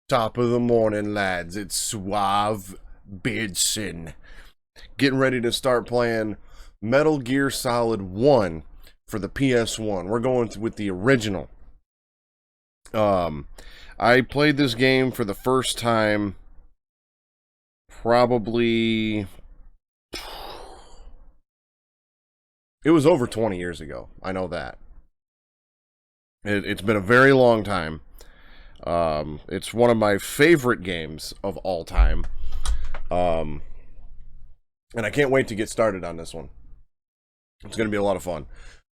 Top of the morning, lads. It's Suave Beardson. Getting ready to start playing Metal Gear Solid 1 for the PS1. We're going with the original. I played this game for the first time probably... It was over 20 years ago. I know that. It's been a very long time. It's one of my favorite games of all time. And I can't wait to get started on this one. It's going to be a lot of fun.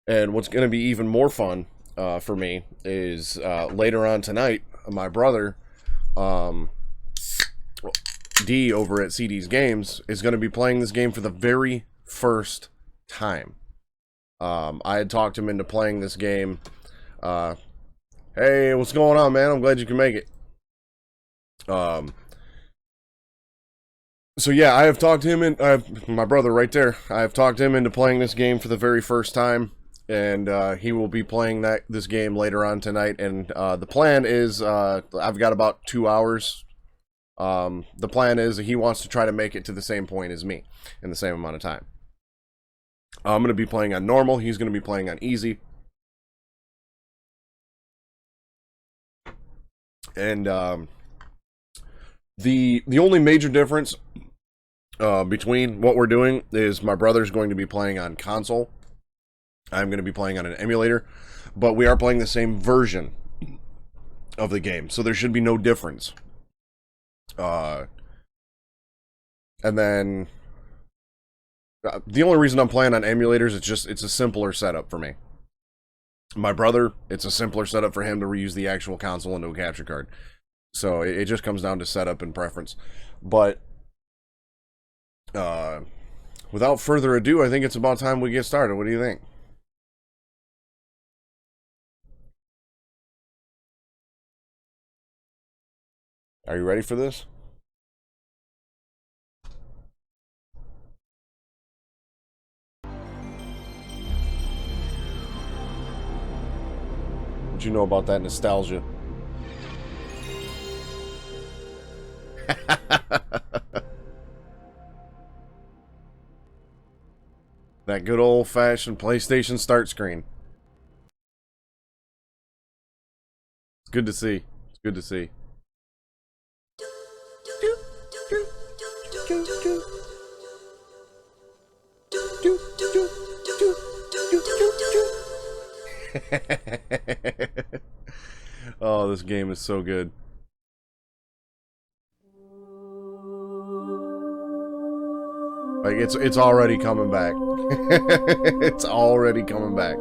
And what's going to be even more fun for me is later on tonight, my brother, D over at CD's Games, is going to be playing this game for the very first time. I had talked him into playing this game. Hey, what's going on, man? I'm glad you can make it. So yeah, I have talked him in, my brother right there, I have talked him into playing this game for the very first time, and he will be playing this game later on tonight, and the plan is, I've got about 2 hours. The plan is that he wants to try to make it to the same point as me in the same amount of time. I'm going to be playing on normal, he's going to be playing on easy. And the only major difference between what we're doing is my brother's going to be playing on console. I'm going to be playing on an emulator, but we are playing the same version of the game, so there should be no difference. And then the only reason I'm playing on emulators is it's a simpler setup for me. My brother, it's a simpler setup for him to reuse the actual console into a capture card. So it just comes down to setup and preference. But without further ado, I think it's about time we get started. What do you think? Are you ready for this? What you know about that nostalgia? That good old-fashioned PlayStation start screen. It's good to see. It's good to see. Oh, this game is so good. Like it's already coming back. It's already coming back.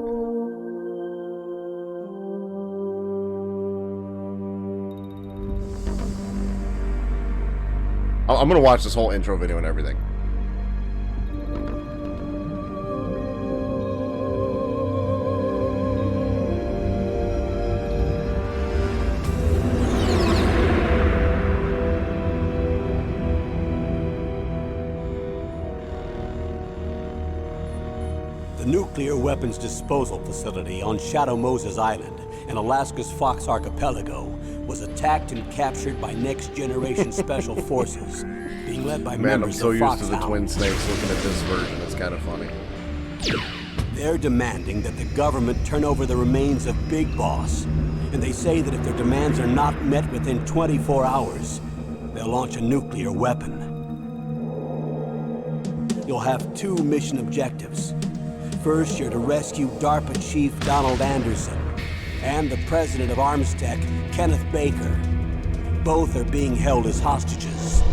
I'm gonna watch this whole intro video and everything. The nuclear weapons disposal facility on Shadow Moses Island in Alaska's Fox Archipelago was attacked and captured by next-generation special forces, being led by members of Foxhound. Man, I'm so used to the Twin Snakes looking at this version. It's kind of funny. They're demanding that the government turn over the remains of Big Boss, and they say that if their demands are not met within 24 hours, they'll launch a nuclear weapon. You'll have 2 mission objectives. First, you're to rescue DARPA Chief Donald Anderson and the president of Armstech, Kenneth Baker. Both are being held as hostages.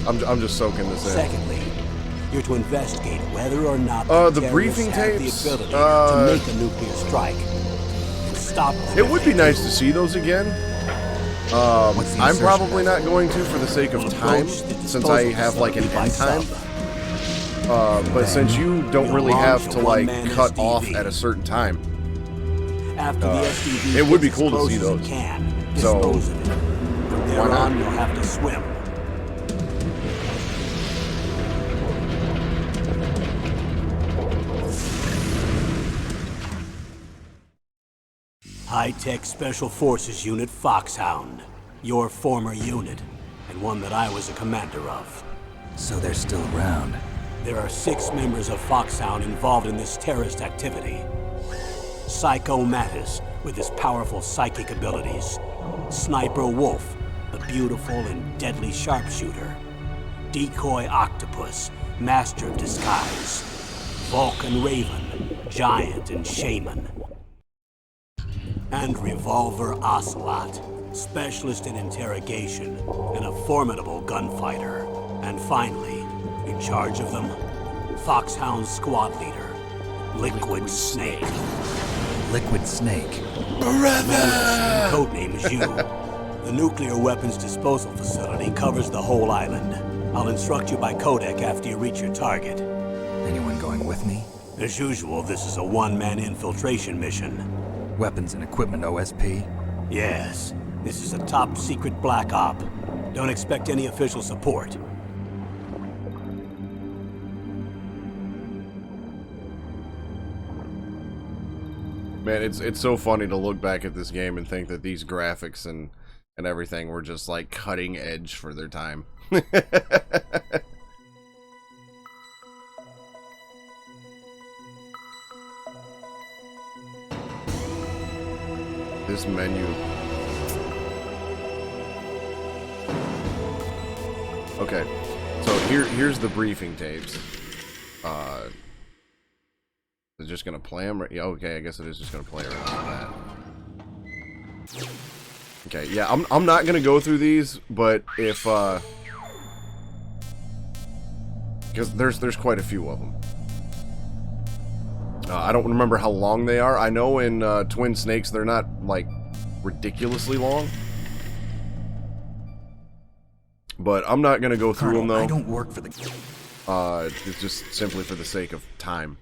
I'm just soaking this in. Secondly, you're to investigate whether or not the briefing tapes have the ability to make a nuclear strike and stop them. It would be nice to see those again. I'm probably not going to for the sake of time, since I have like an end time. But since you don't really have to like cut off at a certain time, it would be cool to see those. So why not? You'll have to swim. High-tech Special Forces Unit Foxhound. Your former unit, and one that I was a commander of. So they're still around. There are 6 members of Foxhound involved in this terrorist activity. Psycho Mattis, with his powerful psychic abilities. Sniper Wolf, the beautiful and deadly sharpshooter. Decoy Octopus, master of disguise. Vulcan Raven, giant and shaman. And Revolver Ocelot, specialist in interrogation and a formidable gunfighter. And finally, in charge of them, Foxhound's squad leader, Liquid Snake. Liquid Snake. Same codename as you. The nuclear weapons disposal facility covers the whole island. I'll instruct you by codec after you reach your target. Anyone going with me? As usual, this is a one-man infiltration mission. Weapons and equipment OSP? Yes, this is a top-secret black op. Don't expect any official support. Man, it's so funny to look back at this game and think that these graphics and everything were just like cutting edge for their time. This menu. Okay, so here's the briefing tapes. Is it just gonna play them? Yeah, okay, I guess it is just gonna play around with that. Okay, yeah, I'm not gonna go through these, but if because there's quite a few of them. I don't remember how long they are. I know in Twin Snakes they're not like ridiculously long, but I'm not gonna go through them though. I don't work for the. It's just simply for the sake of time.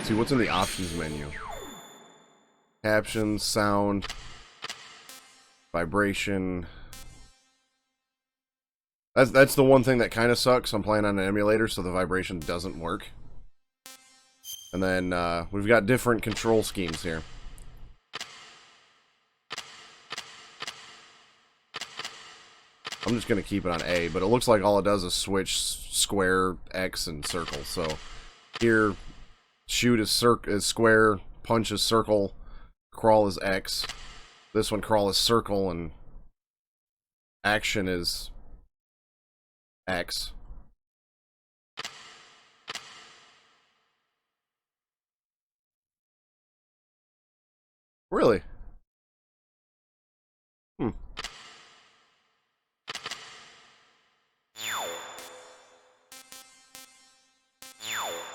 See what's in the options menu. Captions, sound, vibration. That's the one thing that kind of sucks. I'm playing on an emulator, so the vibration doesn't work. And then we've got different control schemes here. I'm just gonna keep it on A, but it looks like all it does is switch square, X, and circle. So here, shoot is square, punch is circle, crawl is X. This one, crawl is circle, and action is X. Really?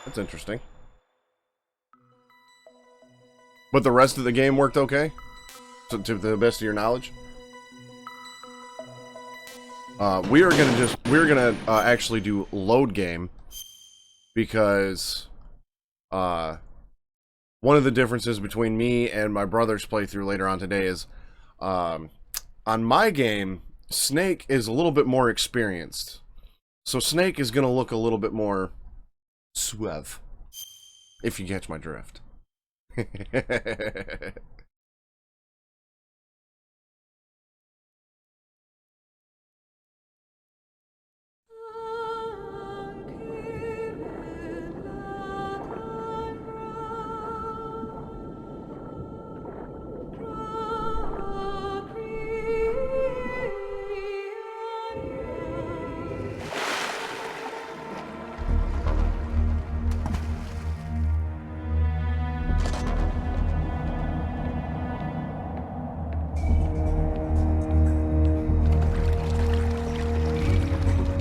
That's interesting. But the rest of the game worked okay? So, to the best of your knowledge? We're gonna actually do load game, because one of the differences between me and my brother's playthrough later on today is on my game, Snake is a little bit more experienced, so Snake is gonna look a little bit more suave, if you catch my drift.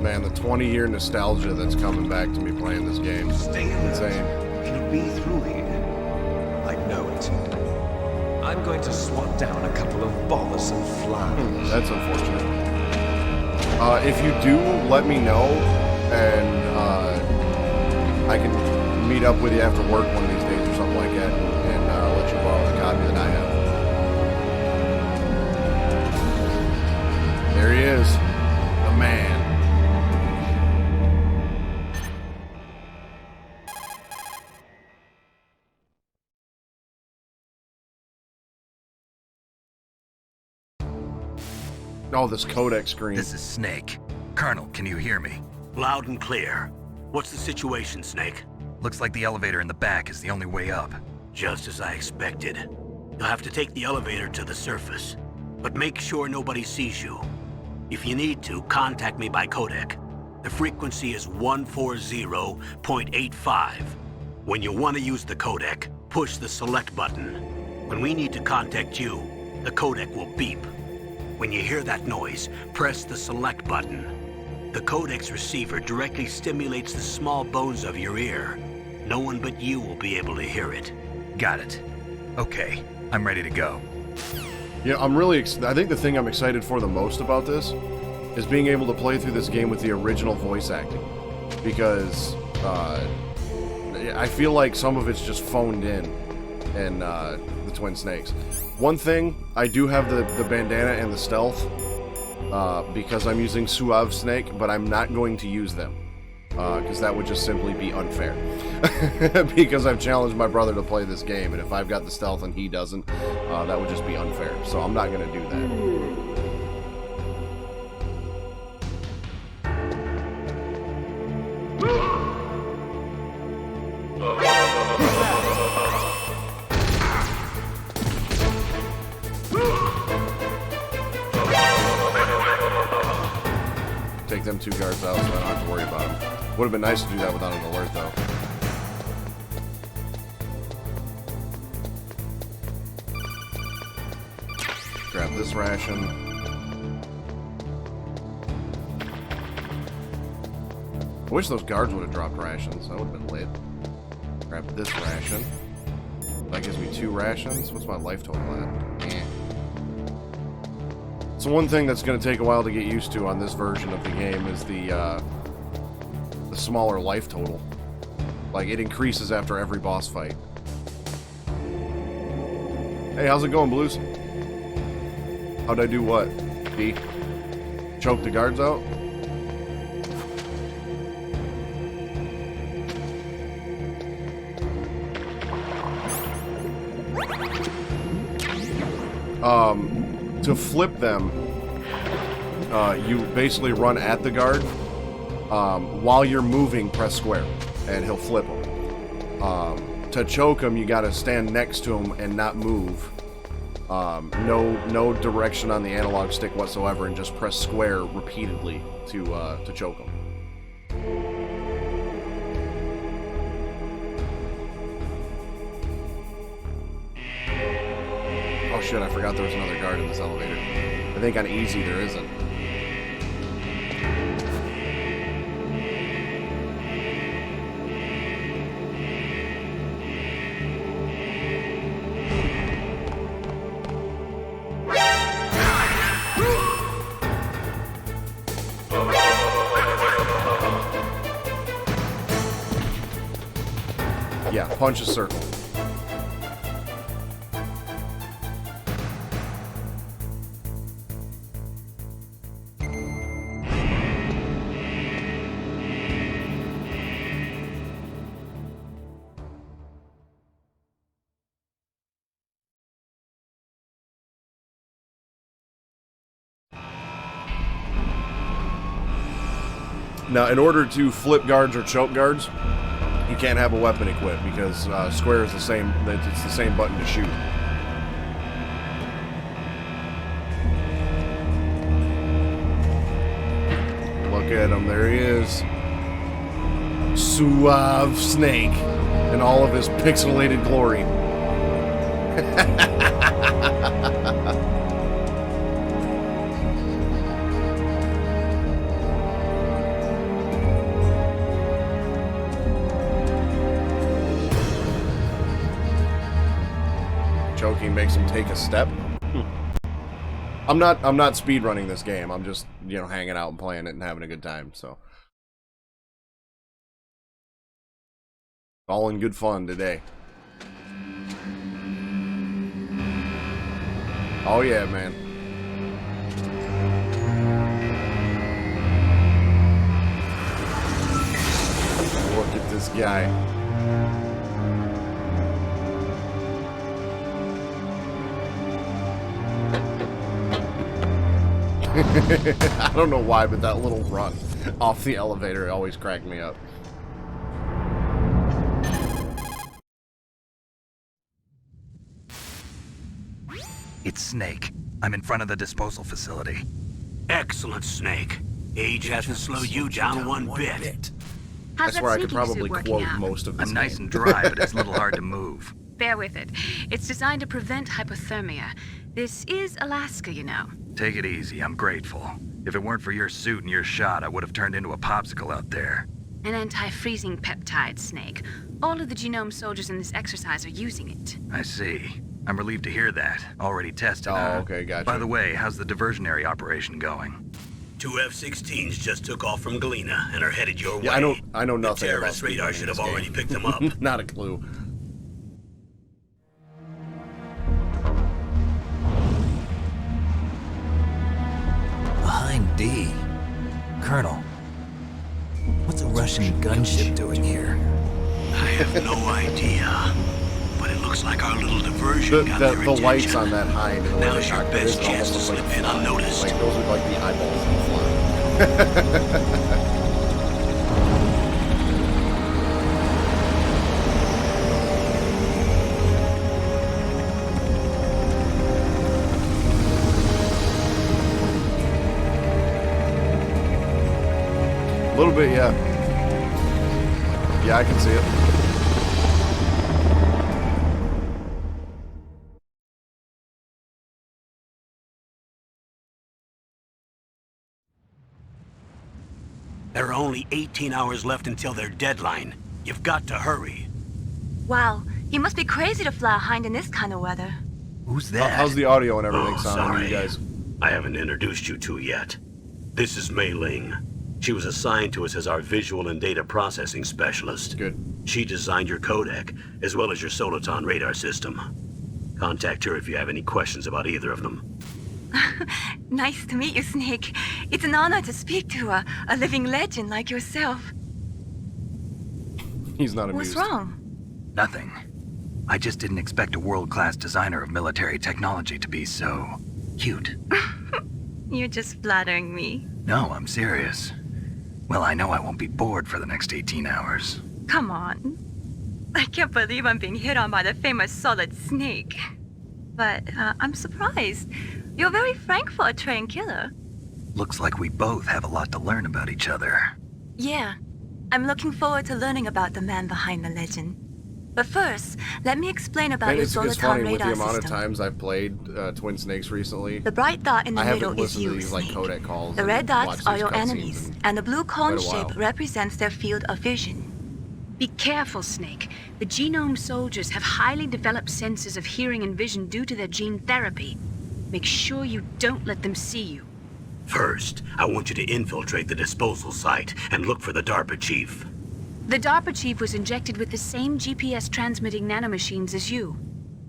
Man, the 20-year nostalgia that's coming back to me playing this game. Stay alert. Insane. It'll be through here. I know it. I'm going to swat down a couple of bothersome flies. That's unfortunate. If you do, let me know, and I can meet up with you after work one of these days or something like that, and let you borrow the copy that I have. There he is, the man. Oh, this codec screen. This is Snake. Colonel, can you hear me? Loud and clear. What's the situation, Snake? Looks like the elevator in the back is the only way up. Just as I expected. You'll have to take the elevator to the surface. But make sure nobody sees you. If you need to, contact me by codec. The frequency is 140.85. When you want to use the codec, push the select button. When we need to contact you, the codec will beep. When you hear that noise, press the select button. The codec's receiver directly stimulates the small bones of your ear. No one but you will be able to hear it. Got it. Okay, I'm ready to go. Yeah, I'm really I think the thing I'm excited for the most about this is being able to play through this game with the original voice acting. Because I feel like some of it's just phoned in the Twin Snakes. One thing, I do have the bandana and the stealth because I'm using Suave Snake, but I'm not going to use them. Because that would just simply be unfair. Because I've challenged my brother to play this game, and if I've got the stealth and he doesn't, that would just be unfair. So I'm not going to do that. Take them two guards out so I don't have to worry about them. Would have been nice to do that without an alert, though. Grab this ration. I wish those guards would have dropped rations. That would have been lit. Grab this ration. That gives me 2 rations. What's my life total at? So one thing that's going to take a while to get used to on this version of the game is the smaller life total. Like, it increases after every boss fight. Hey, how's it going, Blues? How'd I do what? D? Choke the guards out? To flip them, you basically run at the guard. While you're moving, press square, and he'll flip them. To choke him, you gotta stand next to him and not move. No direction on the analog stick whatsoever, and just press square repeatedly to choke him. Oh shit, I forgot there was another guard in this elevator. I think on easy there isn't. Yeah, punch a circle. Now, in order to flip guards or choke guards, you can't have a weapon equipped because square is the same. It's the same button to shoot. Look at him, there he is. Suave Snake in all of his pixelated glory. Choking makes him take a step. I'm not speedrunning this game. I'm just, you know, hanging out and playing it and having a good time, so. All in good fun today. Oh yeah, man. Look at this guy. I don't know why, but that little run off the elevator always cracked me up. It's Snake. I'm in front of the disposal facility. Excellent, Snake. Age hasn't slowed you down one bit. I swear I could probably quote most of this I'm nice game. and dry, but it's a little hard to move. Bear with it. It's designed to prevent hypothermia. This is Alaska, you know. Take it easy, I'm grateful. If it weren't for your suit and your shot, I would have turned into a popsicle out there. An anti-freezing peptide, Snake. All of the genome soldiers in this exercise are using it. I see. I'm relieved to hear that. Already tested, Oh, huh? okay, gotcha. By the way, how's the diversionary operation going? 2 F-16s just took off from Galena and are headed your way. Yeah, I know nothing The about terrorist radar should have this already game. picked them up. Not a clue. Behind D. Colonel, what's a Russian gunship doing here? I have no idea. But it looks like our little diversion got their The attention. lights on that hind and the way Now's they your cockpit best is chance almost to like slip in flying. unnoticed. Like those are like the eyeballs of the fly. A little bit, yeah. Yeah, I can see it. There are only 18 hours left until their deadline. You've got to hurry. Wow, you must be crazy to fly a hind in this kind of weather. Who's that? How's the audio and everything Oh, sounding to sorry. you guys? I haven't introduced you to yet. This is Mei Ling. She was assigned to us as our visual and data processing specialist. Good. She designed your codec, as well as your Soliton radar system. Contact her if you have any questions about either of them. Nice to meet you, Snake. It's an honor to speak to a living legend like yourself. He's not amused. What's wrong? Nothing. I just didn't expect a world-class designer of military technology to be so cute. You're just flattering me. No, I'm serious. Well, I know I won't be bored for the next 18 hours. Come on. I can't believe I'm being hit on by the famous Solid Snake. But I'm surprised. You're very frank for a trained killer. Looks like we both have a lot to learn about each other. Yeah. I'm looking forward to learning about the man behind the legend. But first, let me explain about And your it's Soliton funny with the radar amount of system. times I've played Twin Snakes recently. The bright dot in the I middle haven't is listened to you, these like Snake. codec calls. The and red watched dots are these your cutscenes enemies, in and the blue cone quite a while. shape represents their field of vision. Be careful, Snake. The genome soldiers have highly developed senses of hearing and vision due to their gene therapy. Make sure you don't let them see you. First, I want you to infiltrate the disposal site and look for the DARPA chief. The DARPA chief was injected with the same GPS transmitting nanomachines as you.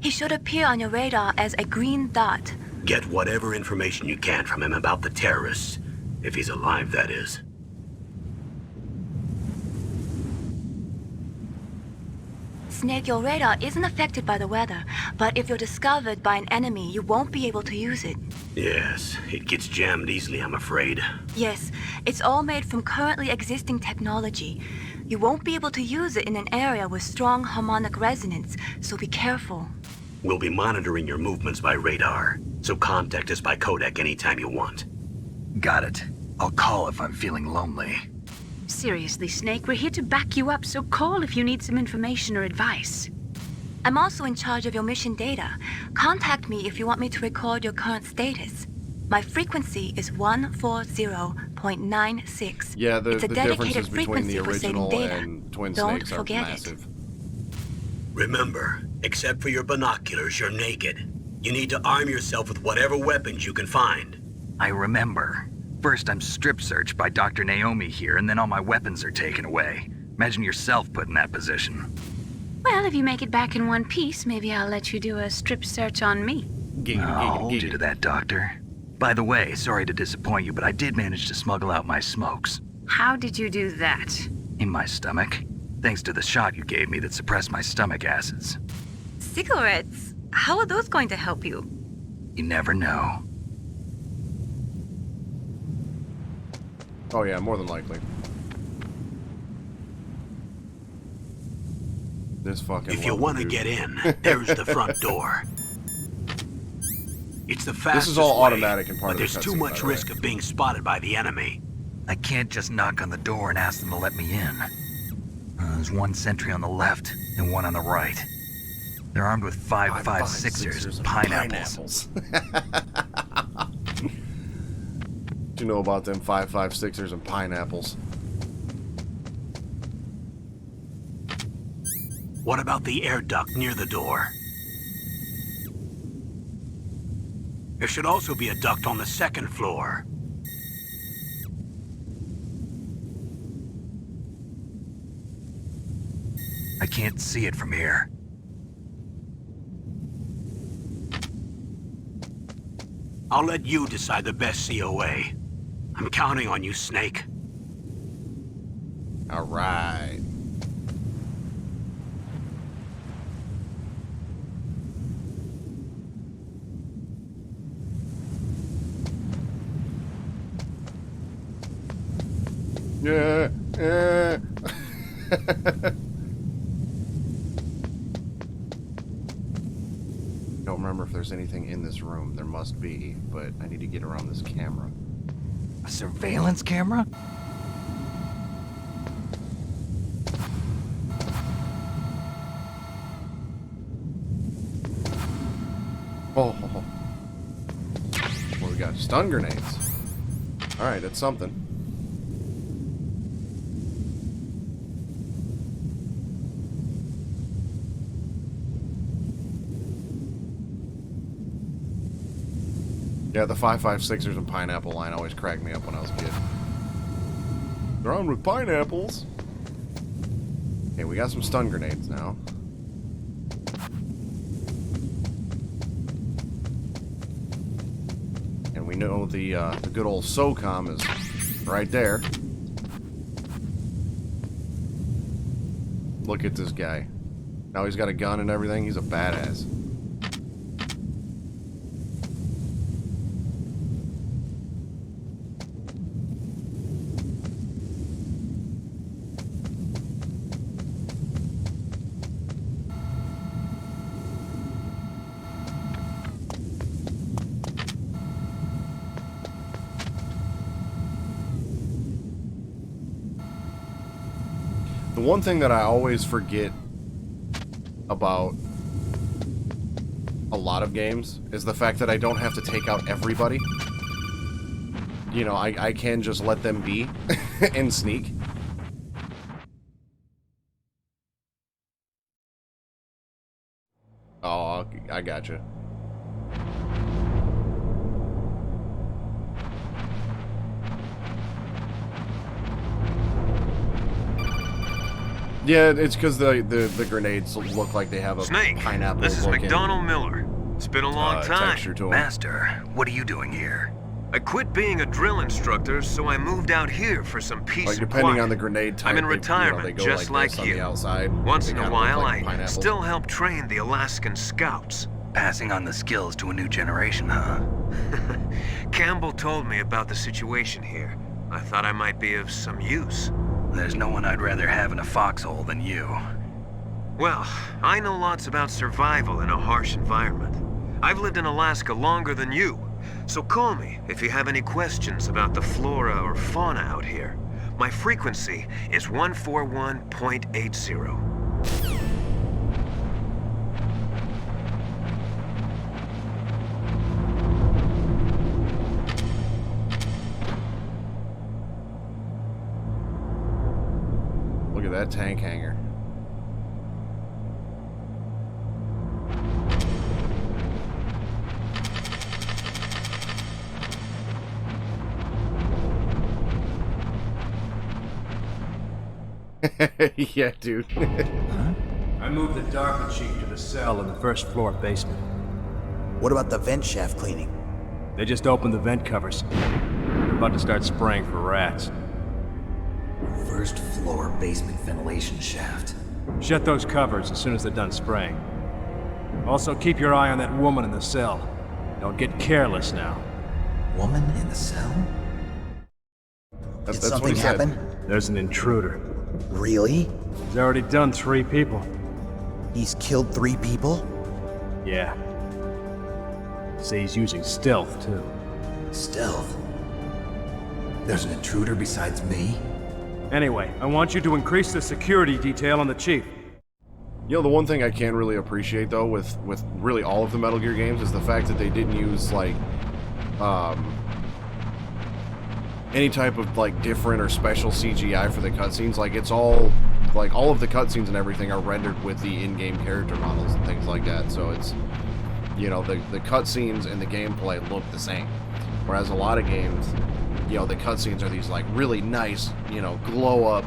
He should appear on your radar as a green dot. Get whatever information you can from him about the terrorists. If he's alive, that is. Snake, your radar isn't affected by the weather, but if you're discovered by an enemy, you won't be able to use it. Yes, it gets jammed easily, I'm afraid. Yes, it's all made from currently existing technology. You won't be able to use it in an area with strong harmonic resonance, so be careful. We'll be monitoring your movements by radar, so contact us by codec anytime you want. Got it. I'll call if I'm feeling lonely. Seriously, Snake, we're here to back you up, so call if you need some information or advice. I'm also in charge of your mission data. Contact me if you want me to record your current status. My frequency is 140.96. Yeah, It's a the dedicated differences between frequency the for saving original data. and Twin Don't Snakes are forget it. massive. Remember, except for your binoculars, you're naked. You need to arm yourself with whatever weapons you can find. I remember. First, I'm strip searched by Dr. Naomi here, and then all my weapons are taken away. Imagine yourself put in that position. Well, if you make it back in one piece, maybe I'll let you do a strip search on me. I'll hold you to that, Doctor. By the way, sorry to disappoint you, but I did manage to smuggle out my smokes. How did you do that? In my stomach. Thanks to the shot you gave me that suppressed my stomach acids. Cigarettes? How are those going to help you? You never know. Oh yeah, more than likely. This fucking. If you want to get in, there's the front door. It's the fastest This is all way, automatic and part but of the there's too cutscene, much by the way. risk of being spotted by the enemy. I can't just knock on the door and ask them to let me in. There's one sentry on the left and one on the right. They're armed with 5.56ers and pineapples. What you know about them 5.56ers and pineapples? What about the air duct near the door? There should also be a duct on the second floor. I can't see it from here. I'll let you decide the best COA. I'm counting on you, Snake. All right. Yeah. Yeah. Don't remember if there's anything in this room. There must be, but I need to get around this camera. A surveillance camera? Oh. Well, we got stun grenades. All right, that's something. Yeah, the 5.56ers and pineapple line always cracked me up when I was a kid. They're on with pineapples. Okay, we got some stun grenades now. And we know the good old SOCOM is right there. Look at this guy. Now he's got a gun and everything. He's a badass. The one thing that I always forget about a lot of games is the fact that I don't have to take out everybody. You know, I can just let them be and sneak. Oh, I gotcha. Yeah, it's because the grenades look like they have a Snake, pineapple this is looking, McDonald Miller. It's been a long time. texture to 'em. Master, what are you doing here? I quit being a drill instructor, so I moved out here for some peace Like and depending quiet. on the grenade type, I'm in they retirement, go just like, this like on you. the outside. Once They in a kinda look while, like I pineapples. still help train the Alaskan Scouts. Passing on the skills to a new generation, huh? Campbell told me about the situation here. I thought I might be of some use. There's no one I'd rather have in a foxhole than you. Well, I know lots about survival in a harsh environment. I've lived in Alaska longer than you, so call me if you have any questions about the flora or fauna out here. My frequency is 141.80. Look at that tank hanger. Yeah, dude. I moved the DARPA chief to the cell in the first floor basement. What about the vent shaft cleaning? They just opened the vent covers. They're about to start spraying for rats. First floor basement ventilation shaft. Shut those covers as soon as they're done spraying. Also, keep your eye on that woman in the cell. Don't get careless now. Woman in the cell? Did That's what something he said. happen? There's an intruder. Really? He's already done 3 people. He's killed 3 people? Yeah. Say he's using stealth, too. Stealth? There's an intruder besides me? Anyway, I want you to increase the security detail on the chief. You know, the one thing I can really appreciate, though, with really all of the Metal Gear games is the fact that they didn't use, like, any type of, like, different or special CGI for the cutscenes. Like, it's all, like, all of the cutscenes and everything are rendered with the in-game character models and things like that. So it's, you know, the cutscenes and the gameplay look the same. Whereas a lot of games, you know, the cutscenes are these, like, really nice, you know, glow-up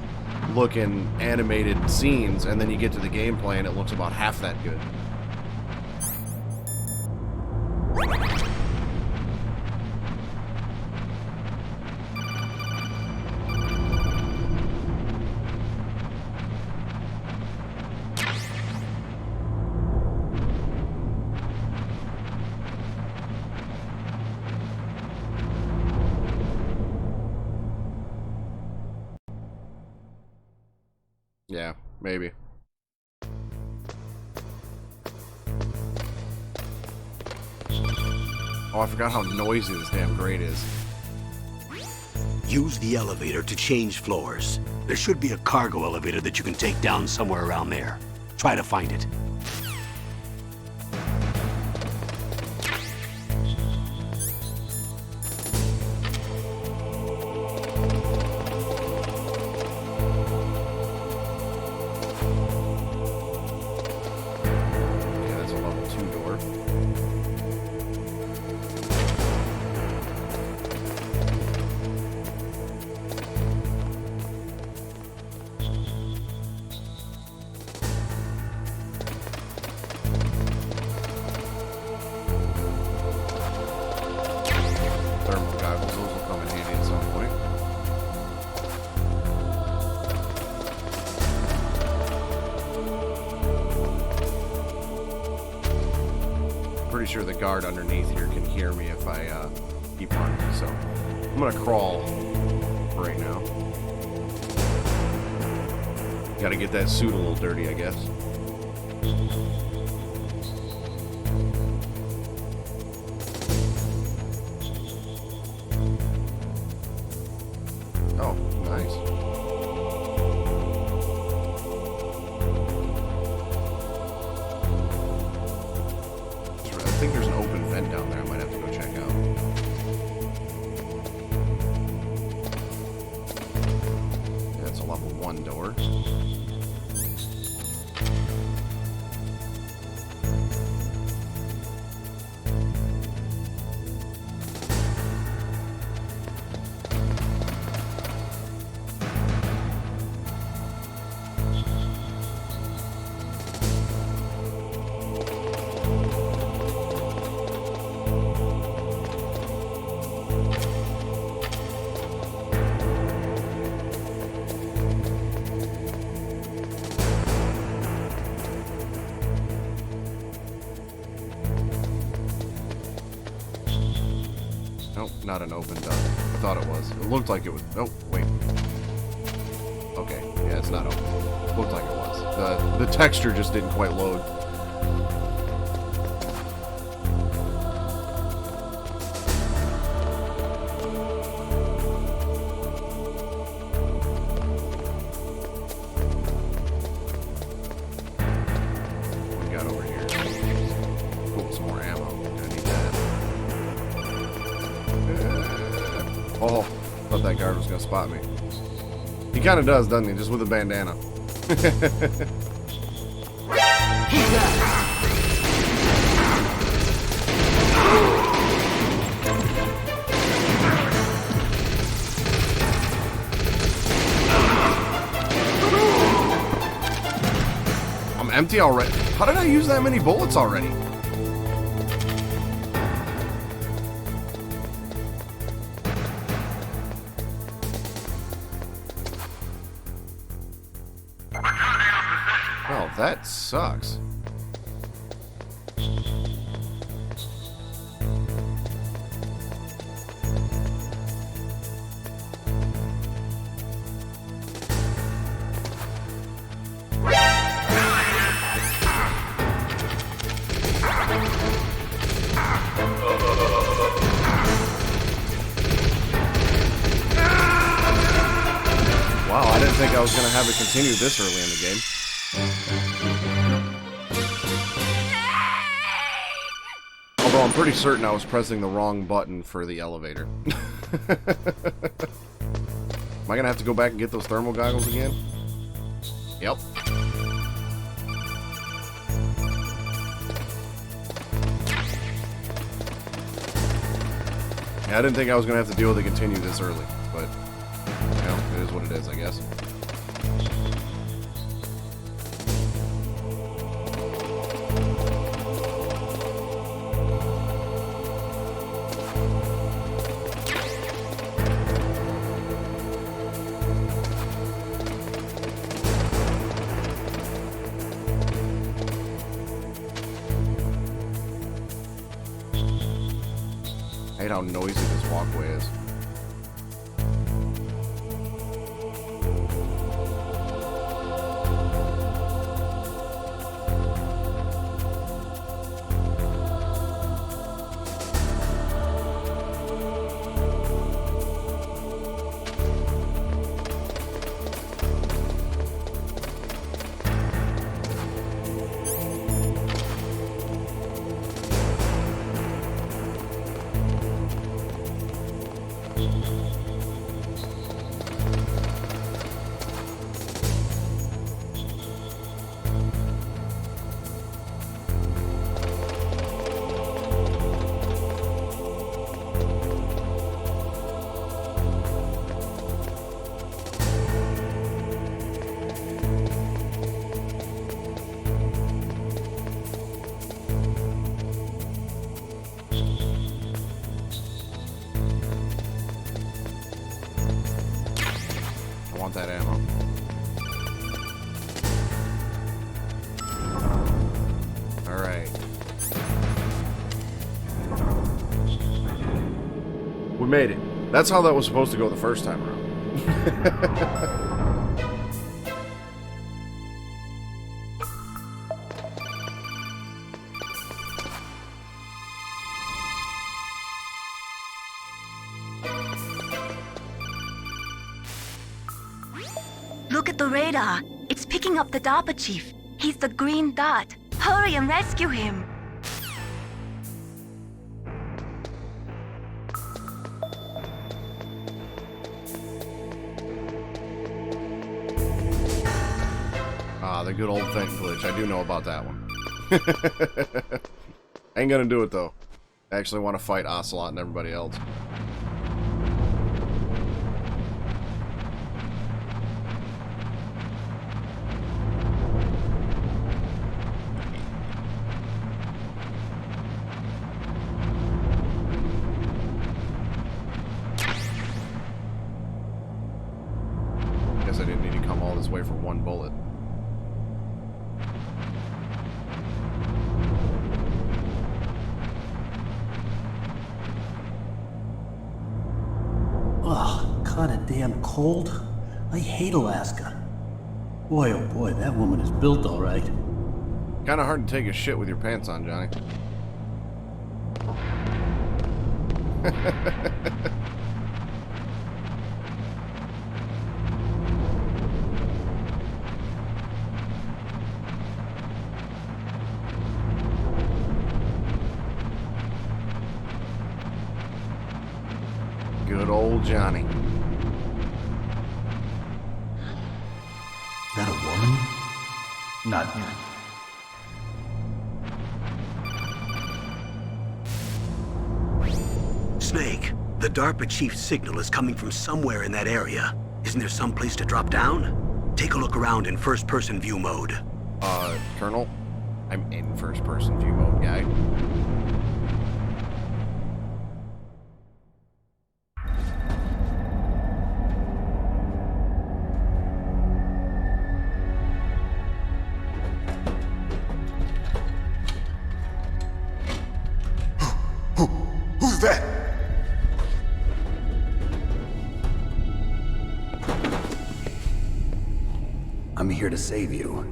looking animated scenes, and then you get to the gameplay and it looks about half that good. Yeah, maybe. Oh, I forgot how noisy this damn grate is. Use the elevator to change floors. There should be a cargo elevator that you can take down somewhere around there. Try to find it. Yeah, that's a level 2 door. Thermal goggles, those will come in handy at some point. Pretty sure the guard underneath here can hear me if I keep running, so I'm gonna crawl right now. Gotta get that suit a little dirty, I guess. Oh, nice. I think there's an open vent down there I might have to go check out. Yeah, that's a level 1 door. Nope, not an open door. I thought it was. It looked like it was. Oh, wait. Okay, yeah, it's not open. It looked like it was. The texture just didn't quite load. What we got over here? Cool, some more ammo. Gonna need that. Oh, thought that guard was gonna spot me. He kind of does, doesn't he? Just with a bandana. I'm empty already. How did I use that many bullets already? Oh, that sucks. think I was going to have it continue this early in the game. Although I'm pretty certain I was pressing the wrong button for the elevator. Am I going to have to go back and get those thermal goggles again? Yep. Yeah, I didn't think I was going to have to deal with it continue this early, but, you know, it is what it is, I guess. I hate how noisy this walkway is. That ammo. Alright. We made it. That's how that was supposed to go the first time around. Look at the radar. It's picking up the DARPA chief. He's the green dot. Hurry and rescue him. Ah, the good old vent glitch. I do know about that one. Ain't gonna do it though. I actually want to fight Ocelot and everybody else. Guess I didn't need to come all this way for one bullet. Ugh, kinda damn cold. I hate Alaska. Boy, oh boy, that woman is built all right. Kinda hard to take a shit with your pants on, Johnny. Good old Johnny. Is that a woman? Not yet. Snake, the DARPA chief's signal is coming from somewhere in that area. Isn't there some place to drop down? Take a look around in first-person view mode. Colonel? I'm in first-person view mode, guy. Who's that? I'm here to save you.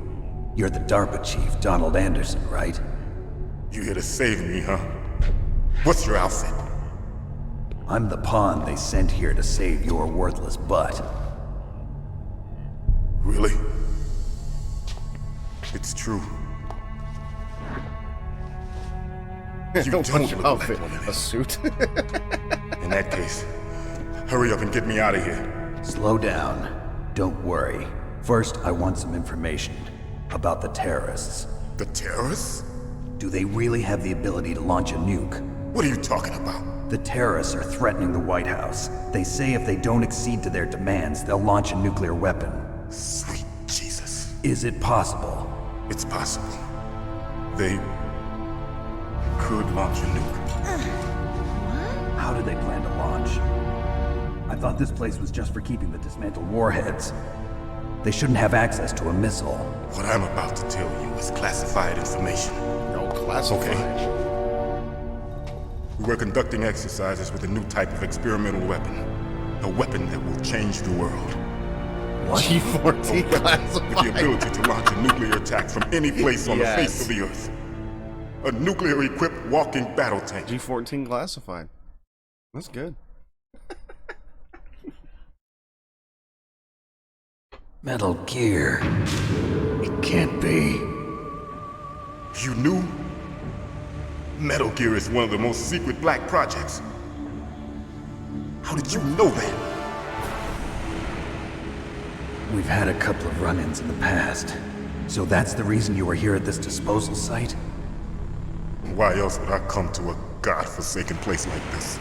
You're the DARPA chief, Donald Anderson, right? You here to save me, huh? What's your outfit? I'm the pawn they sent here to save your worthless butt. Really? It's true. You Don't don't put your look outfit like one of a suit. In that case, hurry up and get me out of here. Slow down. Don't worry. First, I want some information about the terrorists. The terrorists? Do they really have the ability to launch a nuke? What are you talking about? The terrorists are threatening the White House. They say if they don't accede to their demands, they'll launch a nuclear weapon. Sweet Jesus. Is it possible? It's possible. They could launch a nuke. How do they plan to launch? I thought this place was just for keeping the dismantled warheads. They shouldn't have access to a missile. What I'm about to tell you is classified information. No, classified. Okay. We were conducting exercises with a new type of experimental weapon. A weapon that will change the world. What? G14 classified. With the ability to launch a nuclear attack from any place on the face of the Earth. A nuclear-equipped walking battle tank. G14 classified. That's good. Metal Gear. It can't be. You knew? Metal Gear is one of the most secret black projects. How did you know that? We've had a couple of run-ins in the past. So that's the reason you were here at this disposal site? Why else would I come to a godforsaken place like this?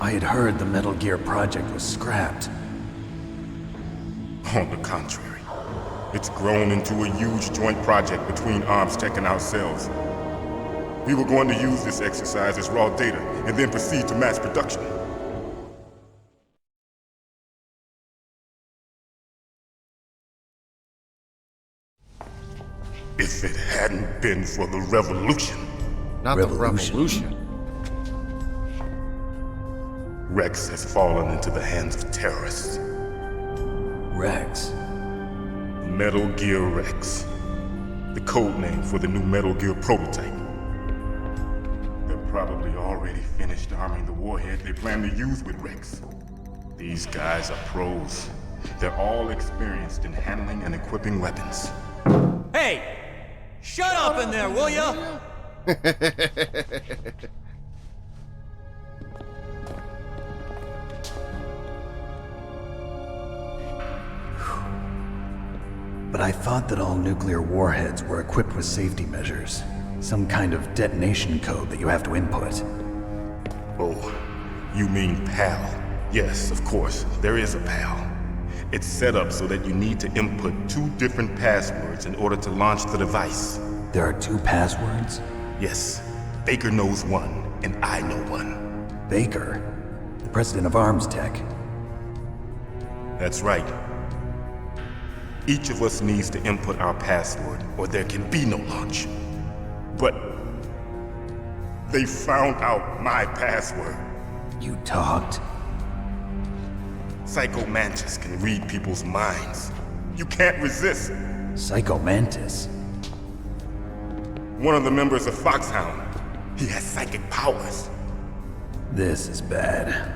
I had heard the Metal Gear project was scrapped. On the contrary, it's grown into a huge joint project between ArmsTech and ourselves. We were going to use this exercise as raw data and then proceed to mass production. If it hadn't been for the revolution. Not the revolution. Rex has fallen into the hands of terrorists. Rex. Metal Gear Rex. The code name for the new Metal Gear prototype. They're probably already finished arming the warhead they plan to use with Rex. These guys are pros. They're all experienced in handling and equipping weapons. Hey! Shut up in there, will ya? But I thought that all nuclear warheads were equipped with safety measures. Some kind of detonation code that you have to input. Oh, you mean PAL? Yes, of course, there is a PAL. It's set up so that you need to input 2 different passwords in order to launch the device. There are 2 passwords? Yes, Baker knows one, and I know one. Baker? The president of ArmsTech? That's right. Each of us needs to input our password, or there can be no launch. But they found out my password. You talked? Psycho Mantis can read people's minds. You can't resist. Psycho Mantis? One of the members of Foxhound. He has psychic powers. This is bad.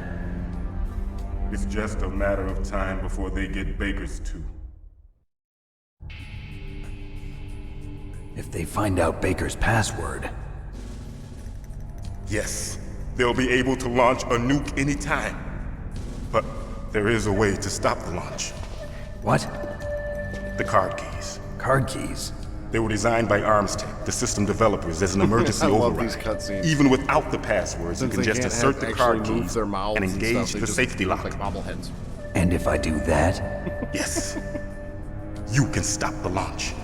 It's just a matter of time before they get Baker's too. If they find out Baker's password... Yes, they'll be able to launch a nuke anytime. But there is a way to stop the launch. What? The card keys. Card keys? They were designed by ArmsTech, the system developers, as an emergency I love override. these cutscenes. Even without the passwords, Since you can they just can't assert have the actually card move keys their mouths and and engage stuff, they the just safety look lock. like bobbleheads. And if I do that? Yes. You can stop the launch.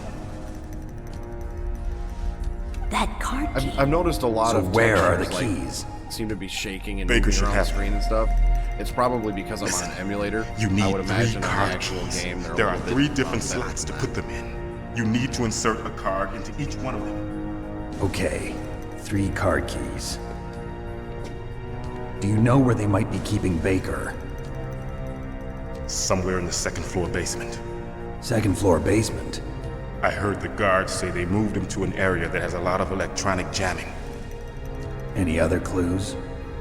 That card key. I've noticed a lot So of where are the textures, keys? seem to be shaking and Baker moving should around the have screen and stuff. It's probably because I'm Listen, on emulator. You need I would 3 imagine on the card actual keys. game There are 3 different slots slots to put them in. You need to insert a card into each one of them. Okay, 3 card keys. Do you know where they might be keeping Baker? Somewhere in the 2nd floor basement. 2nd floor basement? I heard the guards say they moved him to an area that has a lot of electronic jamming. Any other clues?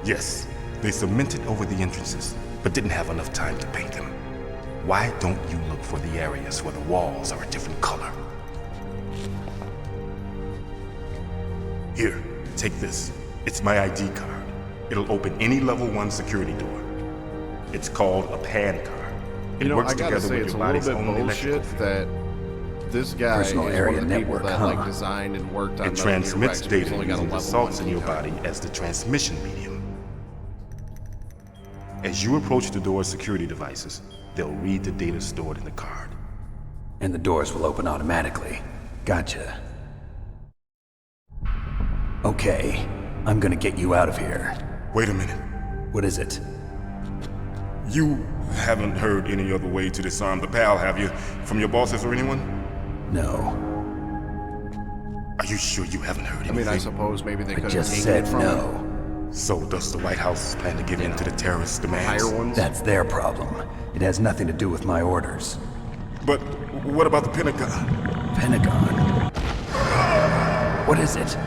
Yes, they cemented over the entrances, but didn't have enough time to paint them. Why don't you look for the areas where the walls are a different color? Here, take this. It's my ID card. It'll open any level 1 security door. It's called a PAN card. You know, I gotta say, it's a little bit bullshit that this guy Personal is area one of the people network, that huh? like designed and worked on It Metal Gear transmits Rex, but he's data only got a using the level salts 1 in your key card. body as the transmission medium. As you approach the door's security devices, they'll read the data stored in the card. And the doors will open automatically. Gotcha. Okay, I'm gonna get you out of here. Wait a minute. What is it? You haven't heard any other way to disarm the PAL, have you? From your bosses or anyone? No. Are you sure you haven't heard I anything? mean, I suppose maybe they I could have just taken said it from no. So does the White House plan to give in to the terrorist demands? higher ones. That's their problem. It has nothing to do with my orders. But what about the Pentagon? Pentagon? What is it?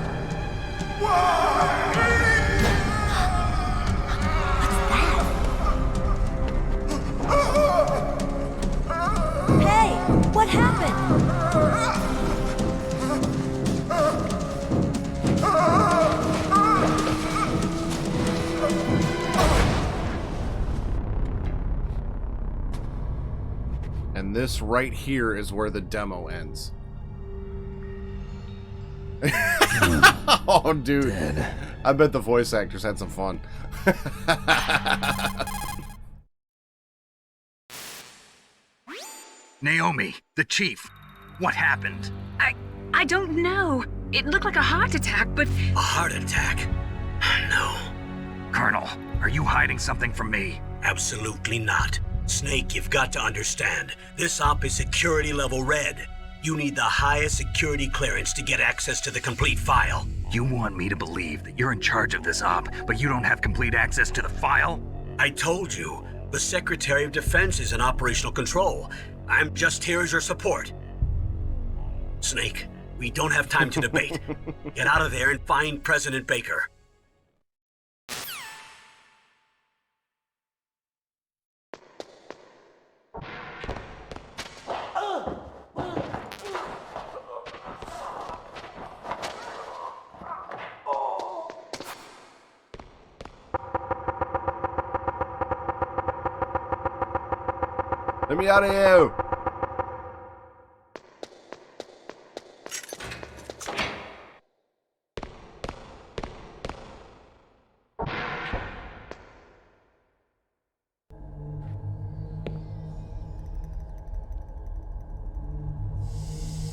Hey, what happened? And this right here is where the demo ends. Oh, dude. Dead. I bet the voice actors had some fun. Naomi, the chief. What happened? I don't know. It looked like a heart attack, but A heart attack? No, Colonel, are you hiding something from me? absolutely not. Snake, you've got to understand. This op is security level red. You need the highest security clearance to get access to the complete file. You want me to believe that you're in charge of this op, but you don't have complete access to the file? I told you, the Secretary of Defense is in operational control. I'm just here as your support. Snake, we don't have time to debate. Get out of there and find President Baker. Let me out of here!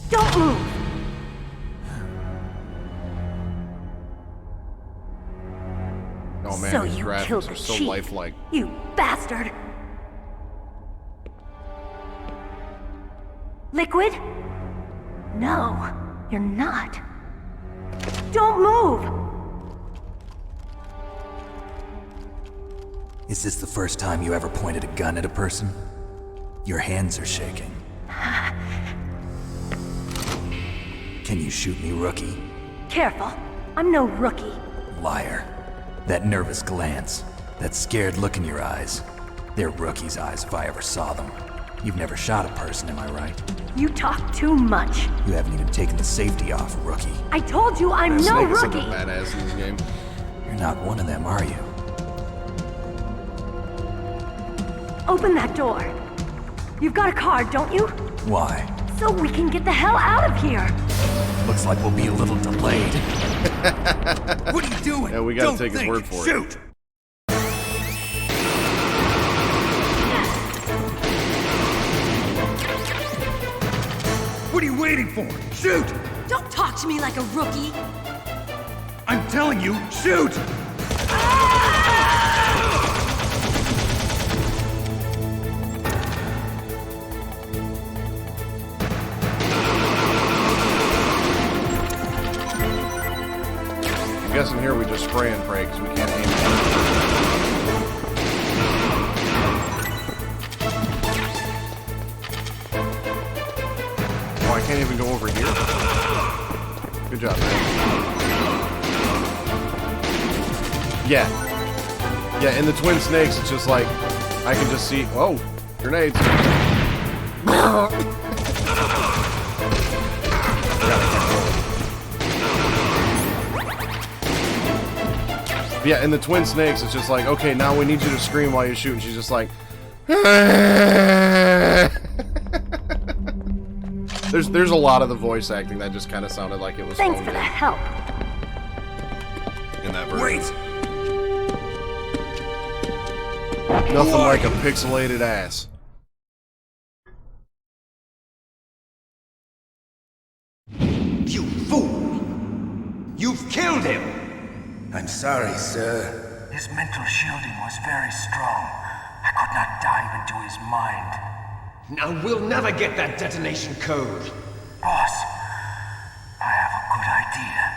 don't move! Oh man, So these you graphics killed are the so chief. lifelike. You bastard! Liquid? No, you're not. Don't move! Is this the first time you ever pointed a gun at a person? Your hands are shaking. Can you shoot me, rookie? Careful, I'm no rookie. Liar. That nervous glance, that scared look in your eyes. They're rookie's eyes if I ever saw them. You've never shot a person, am I right? You talk too much. You haven't even taken the safety off, rookie. I told you I'm no Snake is such a rookie. badass in this game. You're not one of them, are you? Open that door. You've got a card, don't you? Why? So we can get the hell out of here. Looks like we'll be a little delayed. What are you doing? Yeah, we gotta take his word for it. Shoot! What are you waiting for? Shoot! Don't talk to me like a rookie. I'm telling you, shoot! I'm guessing here we just spray and pray because we can't aim. Oh, I can't even go over here. Good job, man. Yeah. Yeah, in the Twin Snakes, it's just like, I can just see, whoa, grenades. Yeah, in the Twin Snakes, it's just like, okay, now we need you to scream while you shoot, and she's just like, there's a lot of the voice acting that just kind of sounded like it was. Thanks for the help. In that version. Wait! Nothing like a pixelated ass. You fool! You've killed him! I'm sorry, sir. His mental shielding was very strong. I could not dive into his mind. Now we'll never get that detonation code. Boss, I have a good idea.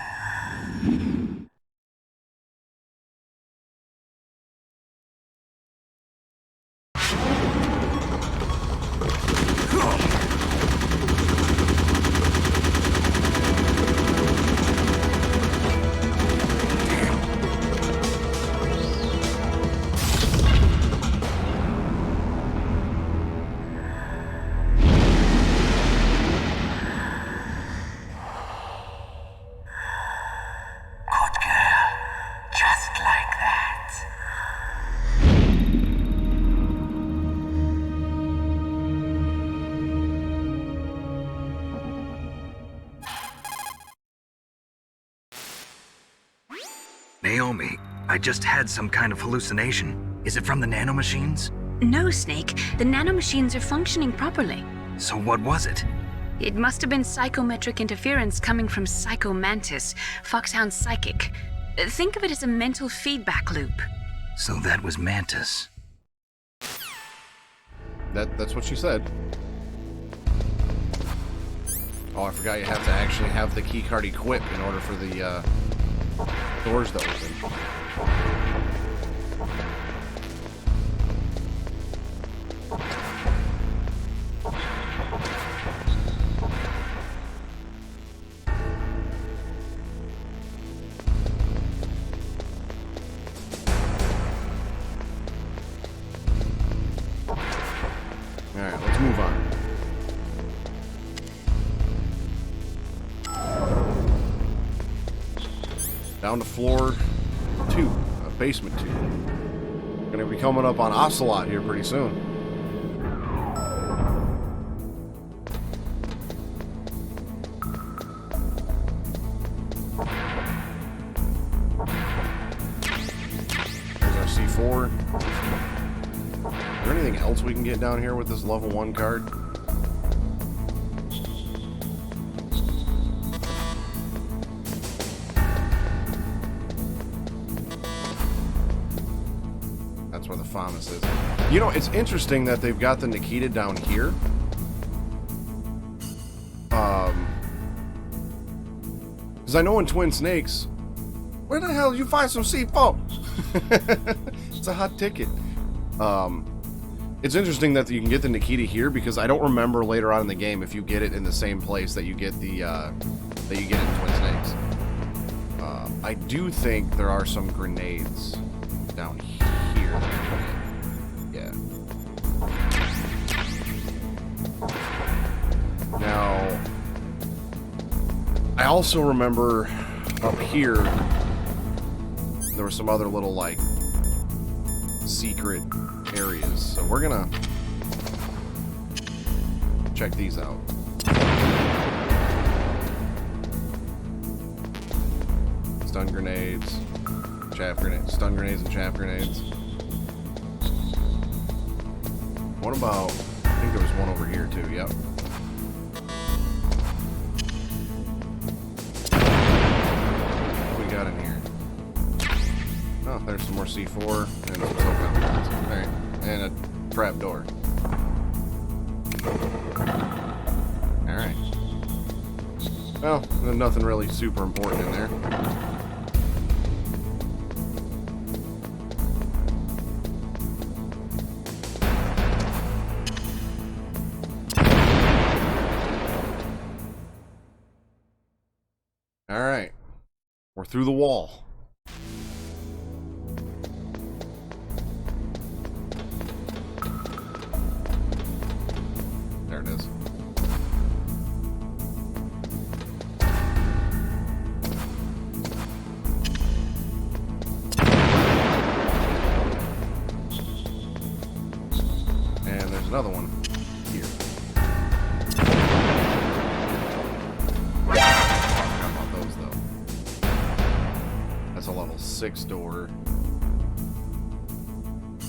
Naomi, I just had some kind of hallucination. Is it from the nanomachines? No, Snake. The nanomachines are functioning properly. So what was it? It must have been psychometric interference coming from Psycho Mantis, Foxhound's psychic. Think of it as a mental feedback loop. So that was Mantis. That's what she said. Oh, I forgot you have to actually have the keycard equipped in order for the doors to open. Alright, let's move on. Down to floor 2, basement 2. Gonna be coming up on Ocelot here pretty soon. There's our C4. Is there anything else we can get down here with this level 1 card? Where the FAMAS is. You know, it's interesting that they've got the Nikita down here. Because I know in Twin Snakes, where the hell did you find some C4? It's a hot ticket. It's interesting that you can get the Nikita here because I don't remember later on in the game if you get it in the same place that you get the that you get in Twin Snakes. I do think there are some grenades down here. Yeah. Now, I also remember up here there were some other little like secret areas, so we're gonna check these out. Stun grenades, chaff grenades, stun grenades and chaff grenades. What about, I think there was one over here too, yep. What we got in here? Oh, there's some more C4 and some soap. Alright, and a trap door. Alright. Well, there's nothing really super important in there. Alright. We're through the wall. There it is. And there's another one here. I forgot about those though. That's a level 6 door.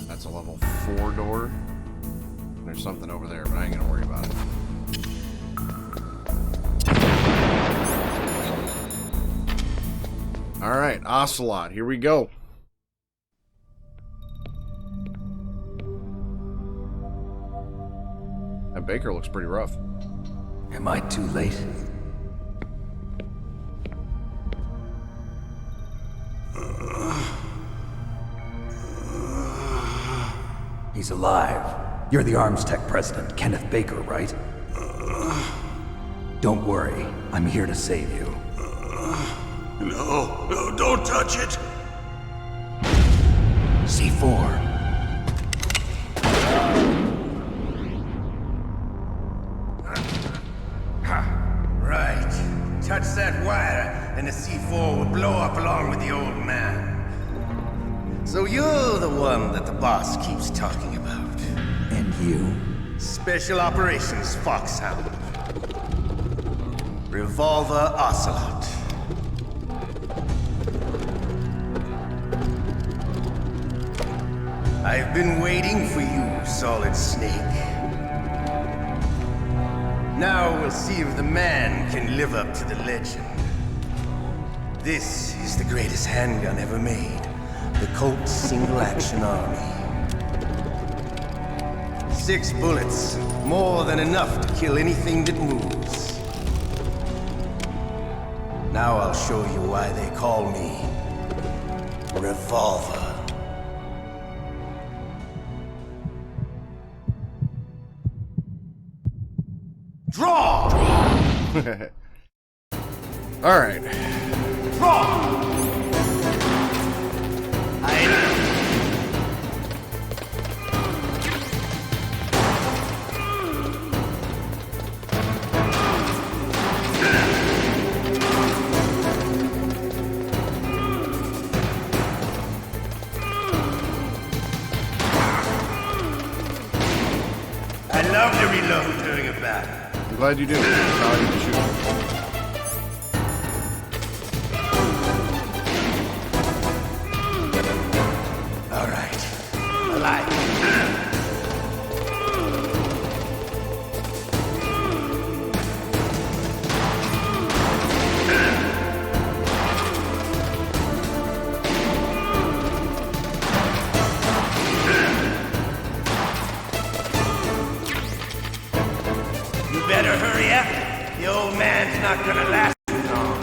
That's a level 4 door. There's something over there, but I ain't gonna worry about it. Alright, Ocelot, here we go. That Baker looks pretty rough. Am I too late? He's alive. You're the Arms Tech president, Kenneth Baker, right? Don't worry. I'm here to save you. No, don't touch it! C4. Right. Touch that wire, and the C4 will blow up along with the old man. So you're the one that the boss keeps talking about. And you? Special Operations Foxhound. Revolver Ocelot. I've been waiting for you, Solid Snake. Now we'll see if the man can live up to the legend. This is the greatest handgun ever made. The Colt Single Action Army. 6 bullets, more than enough to kill anything that moves. Now I'll show you why they call me Revolver. Draw! Alright. Draw! I love to reload during a battle. I'm glad you do. That's how I need to shoot. All right. Alive. You better hurry up. The old man's not gonna last too long.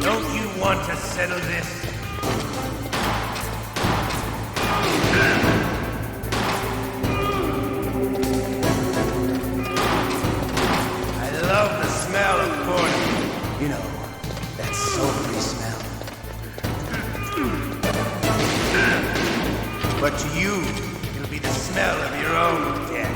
Don't you want to settle this? I love the smell of corn. You know, that sultry smell. But to you, it'll be the smell of your own death.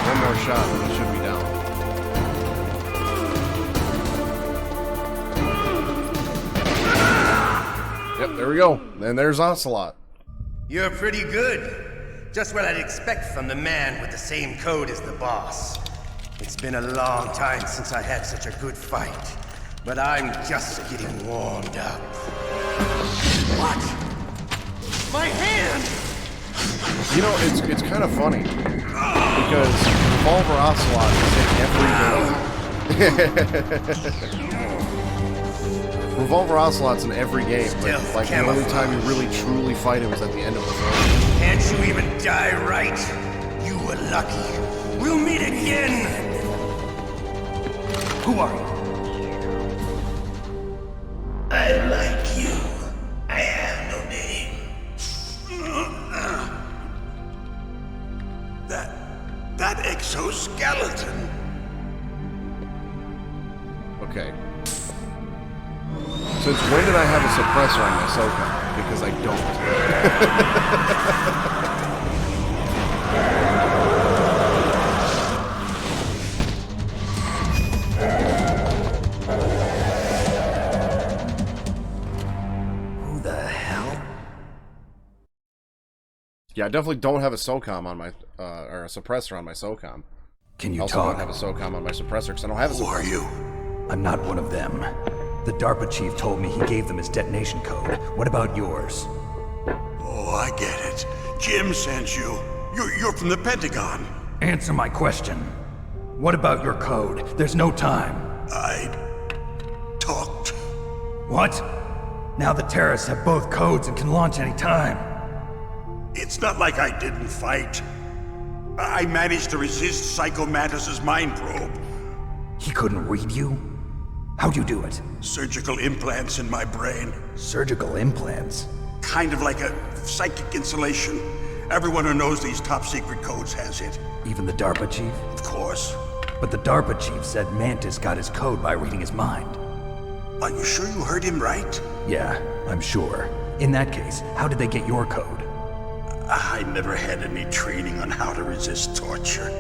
One more shot and he should be down. Yep, there we go. And there's Ocelot. You're pretty good. Just what I'd expect from the man with the same code as the boss. It's been a long time since I had such a good fight, but I'm just getting warmed up. What? My hand! You know, it's kind of funny because Revolver Ocelot is in every game. Revolver Ocelot's in every game, but like the only time you really truly fight it was at the end of the film. Can't you even die right? You were lucky. We'll meet again! Who are you? I like you. I have no name. Since when did I have a suppressor on my SOCOM? Because I don't. Who the hell? Yeah, I definitely don't have a SOCOM on my, or a suppressor on my SOCOM. Can you I also talk? don't have a SOCOM on my suppressor because I don't have a suppressor. Who are you? I'm not one of them. The DARPA chief told me he gave them his detonation code. What about yours? Oh, I get it. Jim sent you. You're from the Pentagon. Answer my question. What about your code? There's no time. I talked. What? Now the terrorists have both codes and can launch any time. It's not like I didn't fight. I managed to resist Psycho Mantis's mind probe. He couldn't read you? How'd you do it? Surgical implants in my brain. Surgical implants? Kind of like a psychic insulation. Everyone who knows these top secret codes has it. Even the DARPA chief? Of course. But the DARPA chief said Mantis got his code by reading his mind. Are you sure you heard him right? Yeah, I'm sure. In that case, how did they get your code? I never had any training on how to resist torture.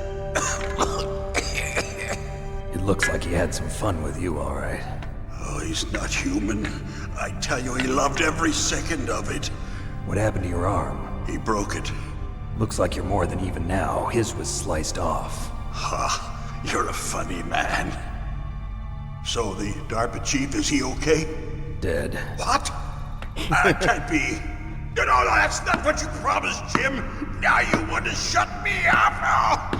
It looks like he had some fun with you, all right. Oh, he's not human. I tell you, he loved every second of it. What happened to your arm? He broke it. Looks like you're more than even now. His was sliced off. Ha, you're a funny man. So the DARPA chief, is he okay? Dead. What? That can't be. No, that's not what you promised, Jim. Now you want to shut me up?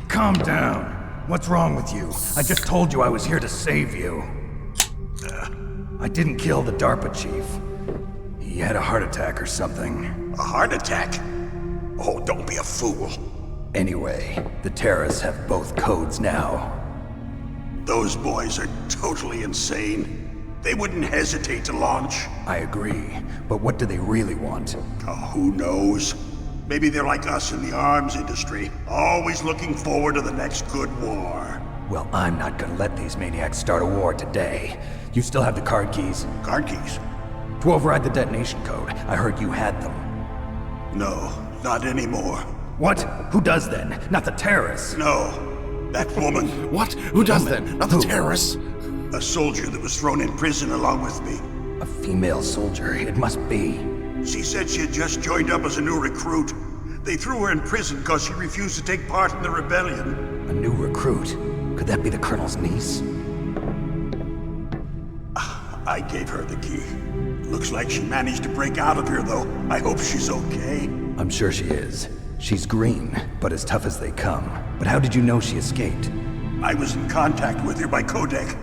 Calm down. What's wrong with you? I just told you I was here to save you. I didn't kill the DARPA chief. He had a heart attack or something. A heart attack? Oh, don't be a fool. Anyway, the terrorists have both codes now. Those boys are totally insane. They wouldn't hesitate to launch. I agree, but what do they really want? Oh, who knows? Maybe they're like us in the arms industry, always looking forward to the next good war. Well, I'm not gonna let these maniacs start a war today. You still have the card keys? Card keys? To override the detonation code. I heard you had them. No, not anymore. What? Who does then? Not the terrorists? No, that woman. What? Who does then? Not the terrorists? A soldier that was thrown in prison along with me. A female soldier, it must be. She said she had just joined up as a new recruit. They threw her in prison because she refused to take part in the rebellion. A new recruit? Could that be the Colonel's niece? I gave her the key. Looks like she managed to break out of here, though. I hope she's okay. I'm sure she is. She's green, but as tough as they come. But how did you know she escaped? I was in contact with her by codec.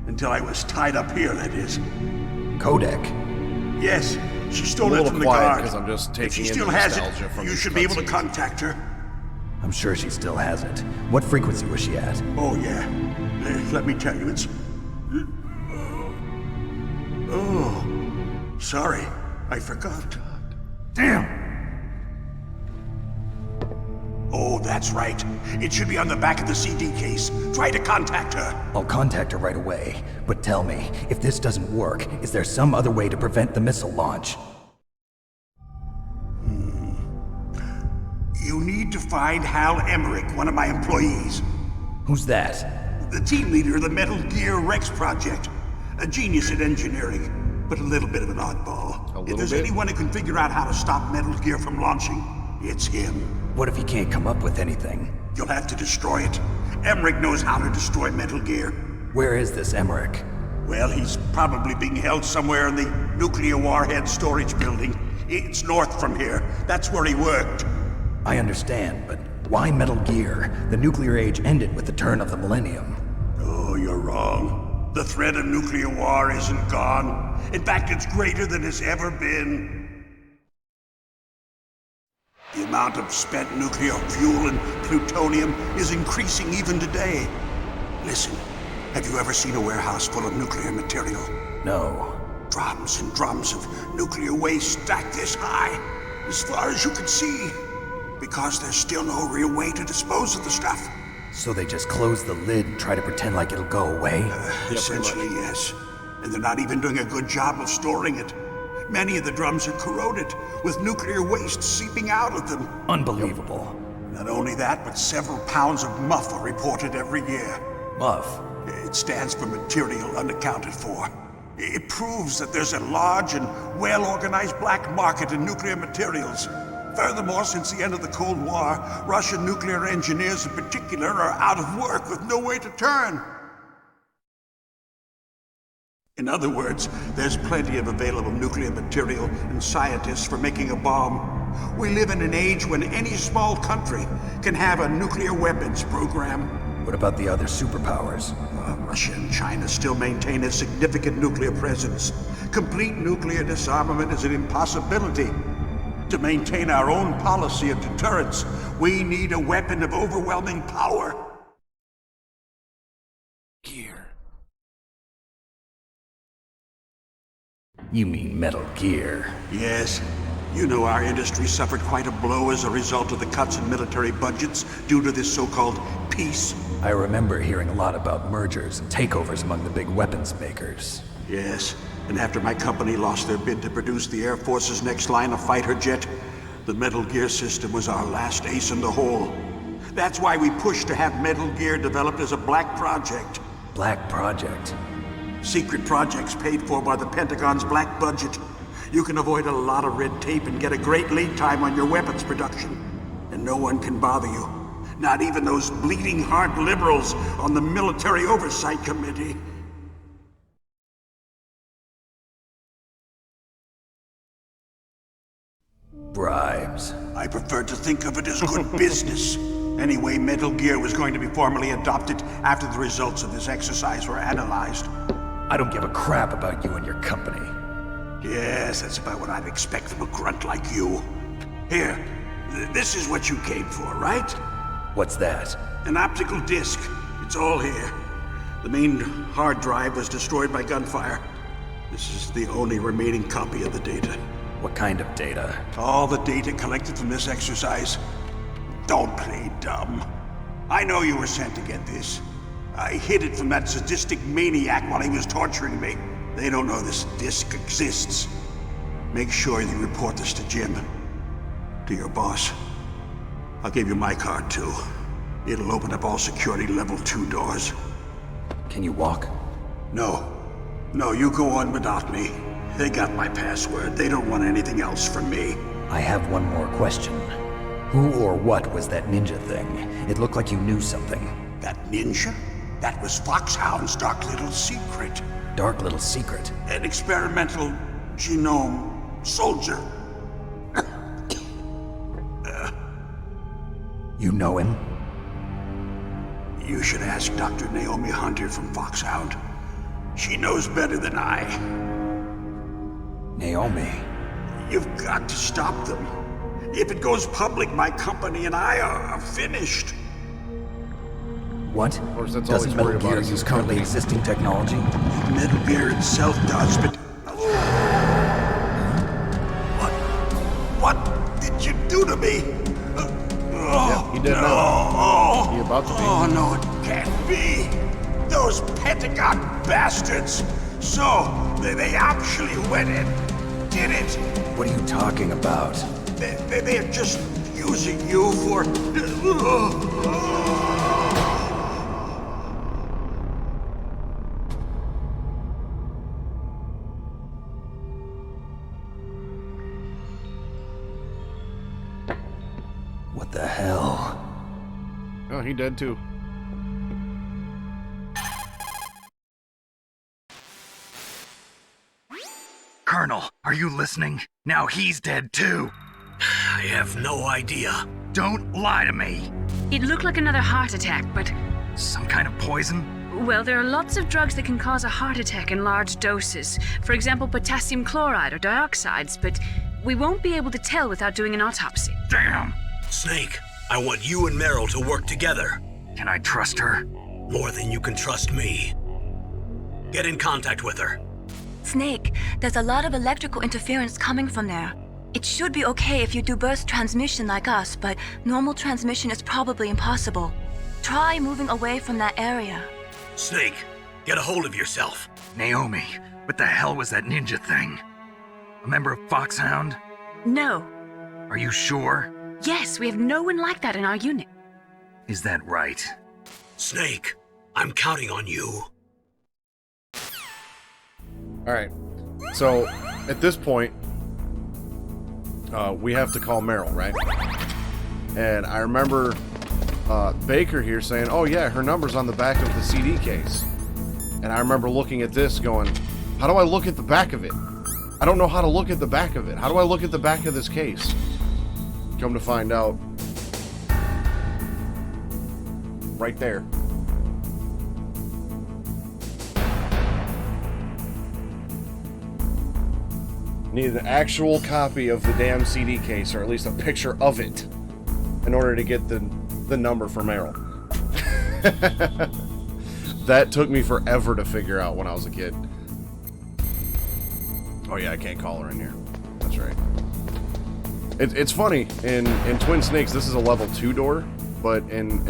Until I was tied up here, that is. Codec? Yes, she stole it from the guard. I'm just taking if she still has it, you should be able to contact her. I'm sure she still has it. What frequency was she at? Oh, yeah. Let me tell you, it's... Oh, sorry. I forgot. Damn! Oh, that's right. It should be on the back of the CD case. Try to contact her. I'll contact her right away. But tell me, if this doesn't work, is there some other way to prevent the missile launch? You need to find Hal Emmerich, one of my employees. Who's that? The team leader of the Metal Gear Rex project. A genius at engineering, but a little bit of an oddball. If there's anyone who can figure out how to stop Metal Gear from launching, it's him. What if he can't come up with anything? You'll have to destroy it. Emmerich knows how to destroy Metal Gear. Where is this Emmerich? Well, he's probably being held somewhere in the nuclear warhead storage building. It's north from here. That's where he worked. I understand, but why Metal Gear? The nuclear age ended with the turn of the millennium. Oh, you're wrong. The threat of nuclear war isn't gone. In fact, it's greater than it's ever been. The amount of spent nuclear fuel and plutonium is increasing even today. Listen, have you ever seen a warehouse full of nuclear material? No. Drums and drums of nuclear waste stacked this high, as far as you can see. Because there's still no real way to dispose of the stuff. So they just close the lid and try to pretend like it'll go away? Essentially, yes. And they're not even doing a good job of storing it. Many of the drums are corroded, with nuclear waste seeping out of them. Unbelievable. Not only that, but several pounds of muff are reported every year. Muff? It stands for material unaccounted for. It proves that there's a large and well-organized black market in nuclear materials. Furthermore, since the end of the Cold War, Russian nuclear engineers in particular are out of work with no way to turn. In other words, there's plenty of available nuclear material and scientists for making a bomb. We live in an age when any small country can have a nuclear weapons program. What about the other superpowers? Russia and China still maintain a significant nuclear presence. Complete nuclear disarmament is an impossibility. To maintain our own policy of deterrence, we need a weapon of overwhelming power. Gear. You mean Metal Gear? Yes. You know our industry suffered quite a blow as a result of the cuts in military budgets due to this so-called peace. I remember hearing a lot about mergers and takeovers among the big weapons makers. Yes, and after my company lost their bid to produce the Air Force's next line of fighter jet, the Metal Gear system was our last ace in the hole. That's why we pushed to have Metal Gear developed as a black project. Black project? Secret projects paid for by the Pentagon's black budget. You can avoid a lot of red tape and get a great lead time on your weapons production. And no one can bother you. Not even those bleeding heart liberals on the Military Oversight Committee. Bribes. I prefer to think of it as good business. Anyway, Metal Gear was going to be formally adopted after the results of this exercise were analyzed. I don't give a crap about you and your company. Yes, that's about what I'd expect from a grunt like you. Here, this is what you came for, right? What's that? An optical disc. It's all here. The main hard drive was destroyed by gunfire. This is the only remaining copy of the data. What kind of data? All the data collected from this exercise. Don't play dumb. I know you were sent to get this. I hid it from that sadistic maniac while he was torturing me. They don't know this disc exists. Make sure you report this to Jim. To your boss. I'll give you my card too. It'll open up all security level 2 doors. Can you walk? No. No, you go on without me. They got my password. They don't want anything else from me. I have one more question. Who or what was that ninja thing? It looked like you knew something. That ninja? That was Foxhound's dark little secret. Dark little secret? An experimental genome soldier. You know him? You should ask Dr. Naomi Hunter from Foxhound. She knows better than I. Naomi? You've got to stop them. If it goes public, my company and I are finished. What? Of course, that's Doesn't always Metal worried Gear about use currently existing technology? Metal Gear itself does, but... What did you do to me? Yeah, he did no. now. He about to be. Oh, no, it can't be. Those Pentagon bastards. So, they actually went and did it. What are you talking about? They're just using you for... What the hell? Oh, he dead too. Colonel, are you listening? Now he's dead too. I have no idea. Don't lie to me. It looked like another heart attack, but... Some kind of poison? Well, there are lots of drugs that can cause a heart attack in large doses. For example, potassium chloride or dioxides, but we won't be able to tell without doing an autopsy. Damn! Snake, I want you and Meryl to work together. Can I trust her? More than you can trust me. Get in contact with her. Snake, there's a lot of electrical interference coming from there. It should be okay if you do burst transmission like us, but normal transmission is probably impossible. Try moving away from that area. Snake, get a hold of yourself. Naomi, What the hell was that ninja thing? A member of Foxhound? No. Are you sure? Yes, we have no one like that in our unit. Is that right? Snake, I'm counting on you. Alright, so at this point, we have to call Meryl, right? And I remember Baker here saying, oh yeah, her number's on the back of the CD case. And I remember looking at this going, how do I look at the back of it? I don't know how to look at the back of it. How do I look at the back of this case? Come to find out, right there. Needed an actual copy of the damn CD case, or at least a picture of it, in order to get the number for Meryl. That took me forever to figure out when I was a kid. Oh yeah, I can't call her in here. That's right. It's funny, in Twin Snakes this is a level 2 door, but in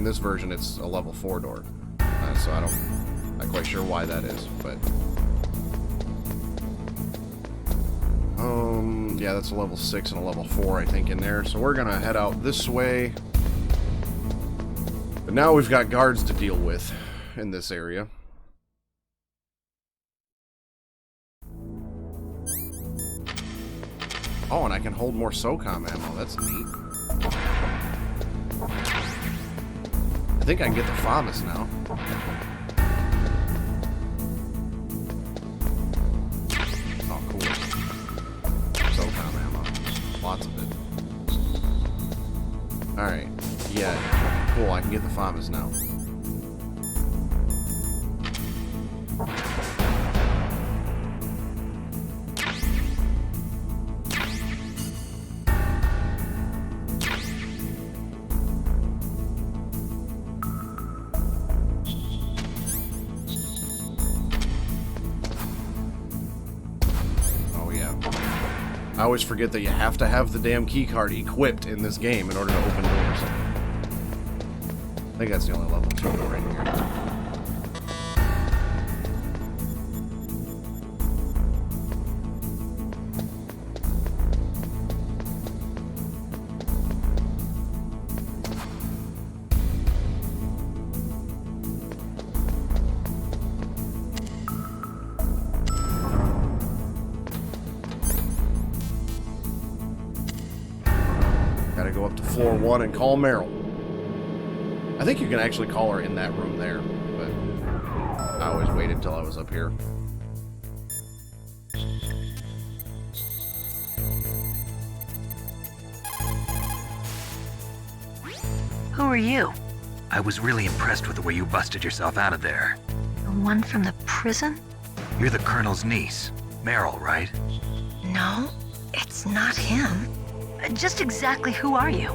this version it's a level 4 door. So I'm not quite sure why that is, but yeah, that's a level 6 and a level 4 I think in there. So we're gonna head out this way. But now we've got guards to deal with in this area. Oh, and I can hold more SOCOM ammo. That's neat. I think I can get the FAMAS now. Oh, cool. SOCOM ammo. Lots of it. Alright. Yeah. Cool, I can get the FAMAS now. I always forget that you have to have the damn keycard equipped in this game in order to open doors. I think that's the only level 2 door in here. Gotta go up to floor 1 and call Meryl. I think you can actually call her in that room there, but I always waited till I was up here. Who are you? I was really impressed with the way you busted yourself out of there. The one from the prison? You're the Colonel's niece, Meryl, right? No, it's not him. Just exactly who are you?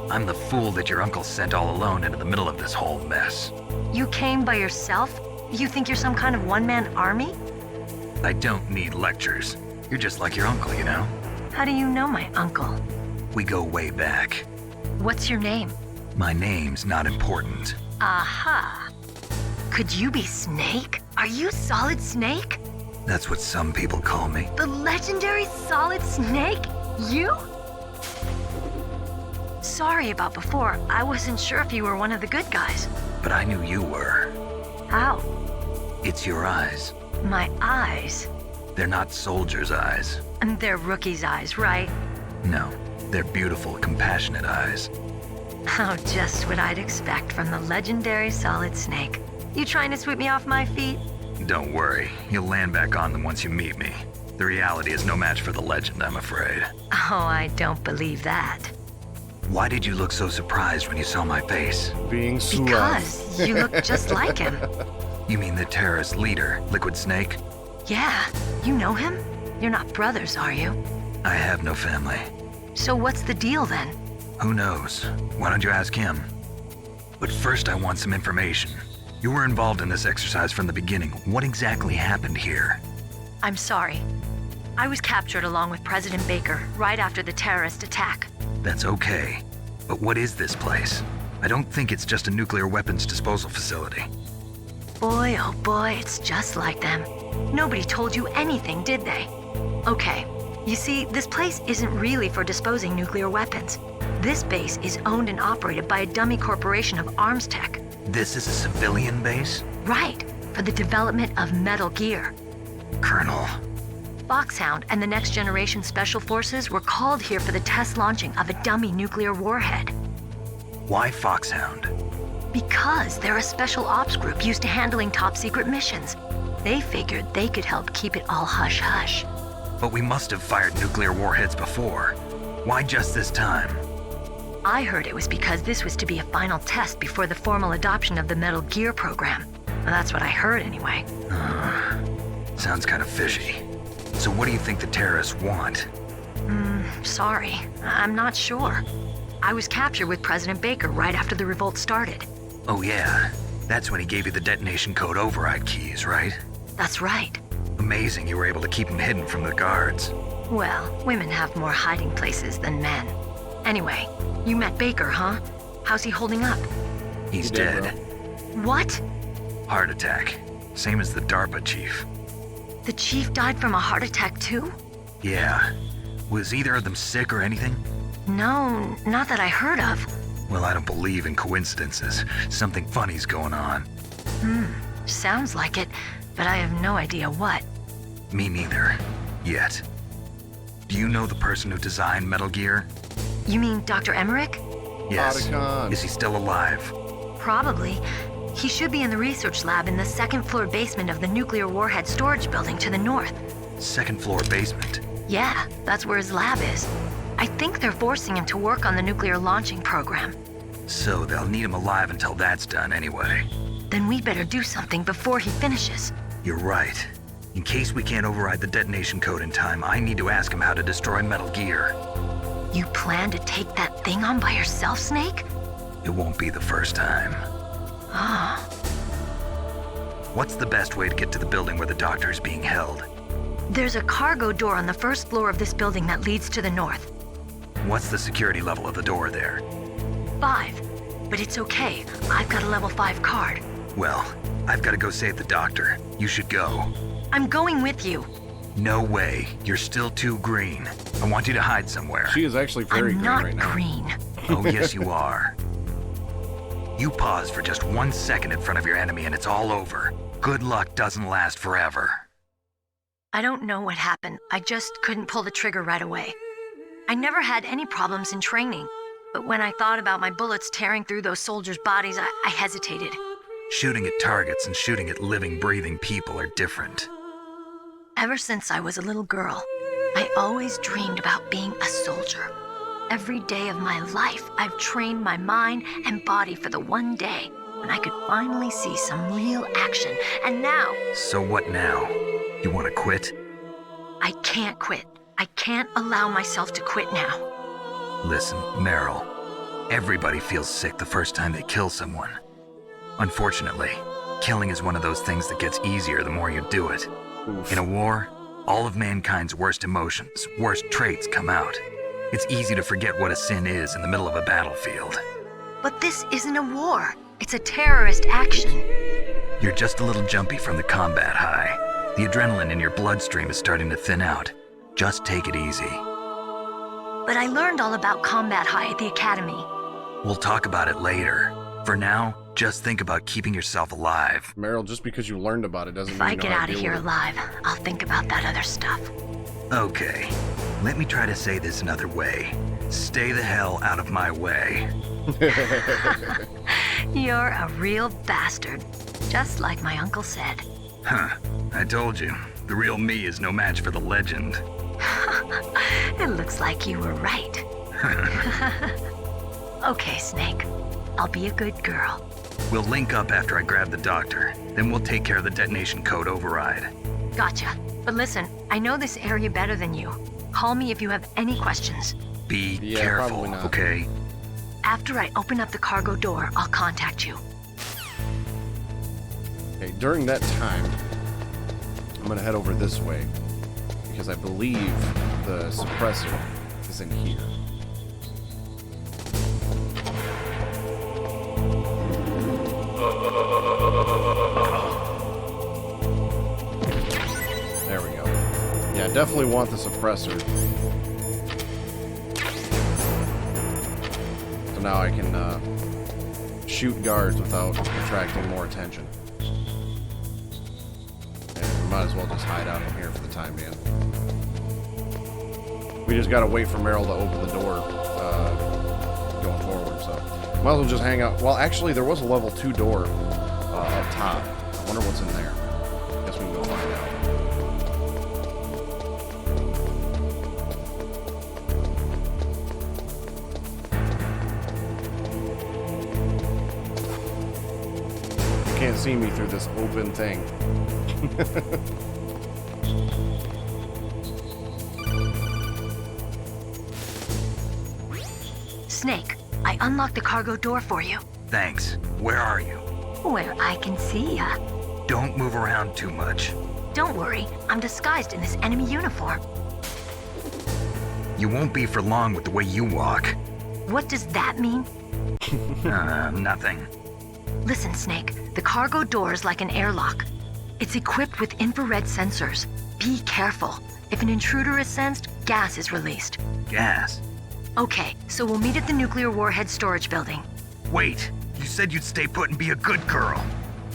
I'm the fool that your uncle sent all alone into the middle of this whole mess. You came by yourself? You think you're some kind of one-man army? I don't need lectures. You're just like your uncle, you know? How do you know my uncle? We go way back. What's your name? My name's not important. Aha. Could you be Snake? Are you Solid Snake? That's what some people call me. The legendary Solid Snake? You? Sorry about before. I wasn't sure if you were one of the good guys. But I knew you were. How? It's your eyes. My eyes? They're not soldiers' eyes. And they're rookies' eyes, right? No, they're beautiful, compassionate eyes. Oh, just what I'd expect from the legendary Solid Snake. You trying to sweep me off my feet? Don't worry, you'll land back on them once you meet me. The reality is no match for the legend, I'm afraid. Oh, I don't believe that. Why did you look so surprised when you saw my face? Being slow. Because you look just like him. You mean the terrorist leader, Liquid Snake? Yeah, you know him? You're not brothers, are you? I have no family. So what's the deal then? Who knows? Why don't you ask him? But first I want some information. You were involved in this exercise from the beginning. What exactly happened here? I'm sorry. I was captured along with President Baker right after the terrorist attack. That's okay. But what is this place? I don't think it's just a nuclear weapons disposal facility. oh boy, it's just like them. Nobody told you anything, did they? Okay, you see, this place isn't really for disposing nuclear weapons. This base is owned and operated by a dummy corporation of arms tech. This is a civilian base? Right, for the development of Metal Gear. Colonel. Foxhound and the Next Generation Special Forces were called here for the test launching of a dummy nuclear warhead. Why Foxhound? Because they're a special ops group used to handling top-secret missions. They figured they could help keep it all hush-hush. But we must have fired nuclear warheads before. Why just this time? I heard it was because this was to be a final test before the formal adoption of the Metal Gear program. Well, that's what I heard anyway. Sounds kind of fishy. So what do you think the terrorists want? Sorry, I'm not sure. I was captured with President Baker right after the revolt started. Oh yeah, that's when he gave you the detonation code override keys, right? That's right. Amazing you were able to keep him hidden from the guards. Well, women have more hiding places than men. Anyway, you met Baker, huh? How's he holding up? He's dead. What? Heart attack. Same as the DARPA chief. The chief died from a heart attack too? Yeah. Was either of them sick or anything? No, not that I heard of. Well, I don't believe in coincidences. Something funny's going on. Sounds like it, but I have no idea what. Me neither. Yet. Do you know the person who designed Metal Gear? You mean Dr. Emmerich? Yes. Otacon. Is he still alive? Probably. He should be in the research lab in the second-floor basement of the nuclear warhead storage building to the north. Second-floor basement? Yeah, that's where his lab is. I think they're forcing him to work on the nuclear launching program. So they'll need him alive until that's done anyway. Then we better do something before he finishes. You're right. In case we can't override the detonation code in time, I need to ask him how to destroy Metal Gear. You plan to take that thing on by yourself, Snake? It won't be the first time. Ah. What's the best way to get to the building where the doctor is being held? There's a cargo door on the first floor of this building that leads to the north. What's the security level of the door there? 5. But it's okay. I've got a level 5 card. Well, I've got to go save the doctor. You should go. I'm going with you. No way. You're still too green. I want you to hide somewhere. She is actually very green right now. I'm not green. Oh, yes, you are. You pause for just 1 second in front of your enemy and it's all over. Good luck doesn't last forever. I don't know what happened. I just couldn't pull the trigger right away. I never had any problems in training, but when I thought about my bullets tearing through those soldiers' bodies, I hesitated. Shooting at targets and shooting at living, breathing people are different. Ever since I was a little girl, I always dreamed about being a soldier. Every day of my life, I've trained my mind and body for the one day when I could finally see some real action, and now... So what now? You want to quit? I can't quit. I can't allow myself to quit now. Listen, Meryl, everybody feels sick the first time they kill someone. Unfortunately, killing is one of those things that gets easier the more you do it. Oof. In a war, all of mankind's worst emotions, worst traits come out. It's easy to forget what a sin is in the middle of a battlefield. But this isn't a war. It's a terrorist action. You're just a little jumpy from the combat high. The adrenaline in your bloodstream is starting to thin out. Just take it easy. But I learned all about combat high at the academy. We'll talk about it later. For now, just think about keeping yourself alive. Meryl, just because you learned about it doesn't If mean I you know get how out to of deal here with it. alive, I'll think about that other stuff. Okay, let me try to say this another way. Stay the hell out of my way. You're a real bastard, just like my uncle said. Huh, I told you. The real me is no match for the legend. It looks like you were right. Okay, Snake. I'll be a good girl. We'll link up after I grab the doctor. Then we'll take care of the detonation code override. Gotcha. But listen, I know this area better than you. Call me if you have any questions. Be Yeah, careful, probably not. okay? After I open up the cargo door, I'll contact you. Okay, during that time, I'm gonna head over this way because I believe the suppressor is in here. Yeah, definitely want the suppressor. So now I can shoot guards without attracting more attention. And we might as well just hide out in here for the time being. We just gotta wait for Meryl to open the door going forward, so might as well just hang out. Well, actually, there was a level 2 door up top. I wonder what's in there. Guess we can go find out. You can't see me through this open thing. Snake, I unlocked the cargo door for you. Thanks. Where are you? Where I can see ya. Don't move around too much. Don't worry, I'm disguised in this enemy uniform. You won't be for long with the way you walk. What does that mean? Nothing. Listen, Snake, the cargo door is like an airlock. It's equipped with infrared sensors. Be careful. If an intruder is sensed, gas is released. Gas? Okay, so we'll meet at the nuclear warhead storage building. Wait, you said you'd stay put and be a good girl.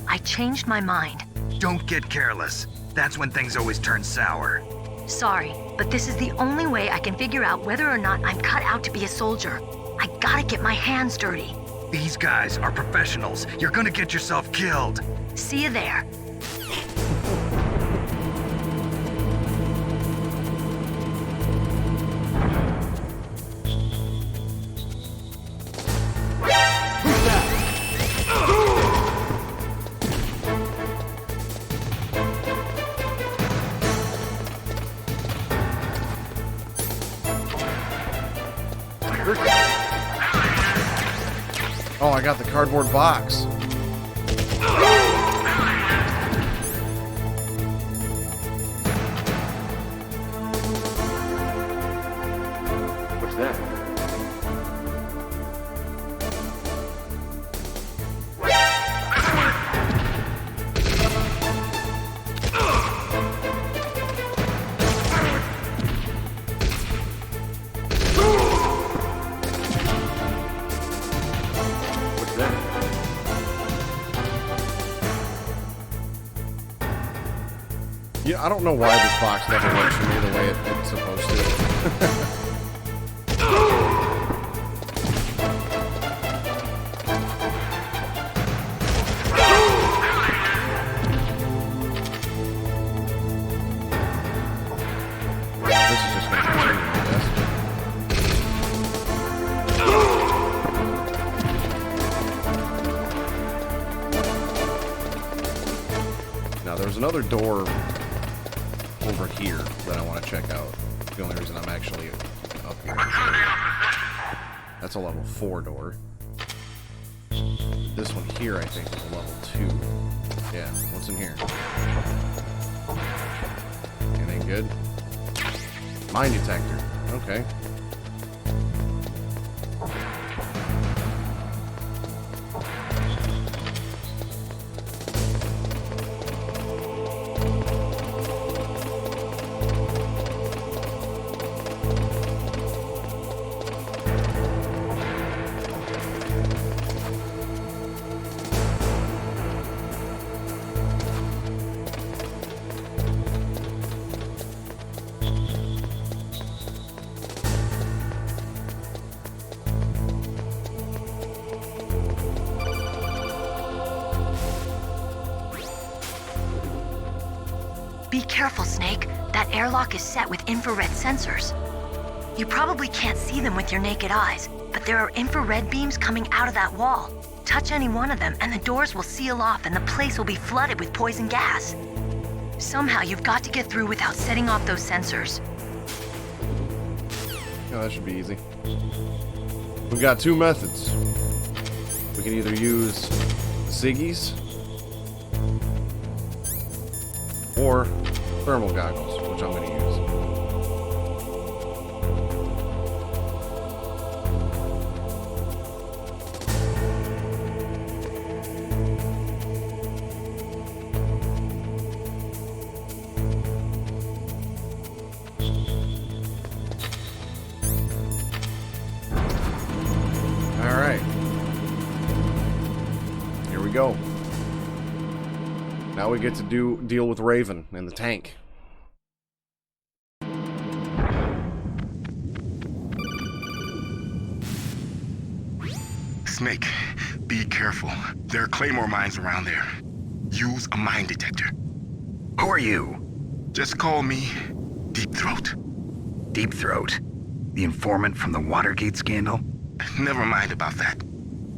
I changed my mind. Don't get careless. That's when things always turn sour. Sorry, but this is the only way I can figure out whether or not I'm cut out to be a soldier. I gotta get my hands dirty. These guys are professionals. You're gonna get yourself killed. See you there. Oh, I got the cardboard box. What's that? Yeah, I don't know why this box never works for me the way it's supposed to. This is just going to continue, I guess. Now, there's another door over here that I want to check out. The only reason I'm actually up here. That's a level 4 door. This one here, I think, is a level 2. Yeah, what's in here? Anything good? Mine detector. Okay. Be careful, Snake. That airlock is set with infrared sensors. You probably can't see them with your naked eyes, but there are infrared beams coming out of that wall. Touch any one of them and the doors will seal off and the place will be flooded with poison gas. Somehow you've got to get through without setting off those sensors. Yeah, that should be easy. We've got 2 methods. We can either use Siggy's or thermal goggles, which I'm going to use. Now we get to deal with Raven in the tank. Snake, be careful. There are claymore mines around there. Use a mine detector. Who are you? Just call me Deep Throat. Deep Throat? The informant from the Watergate scandal? Never mind about that.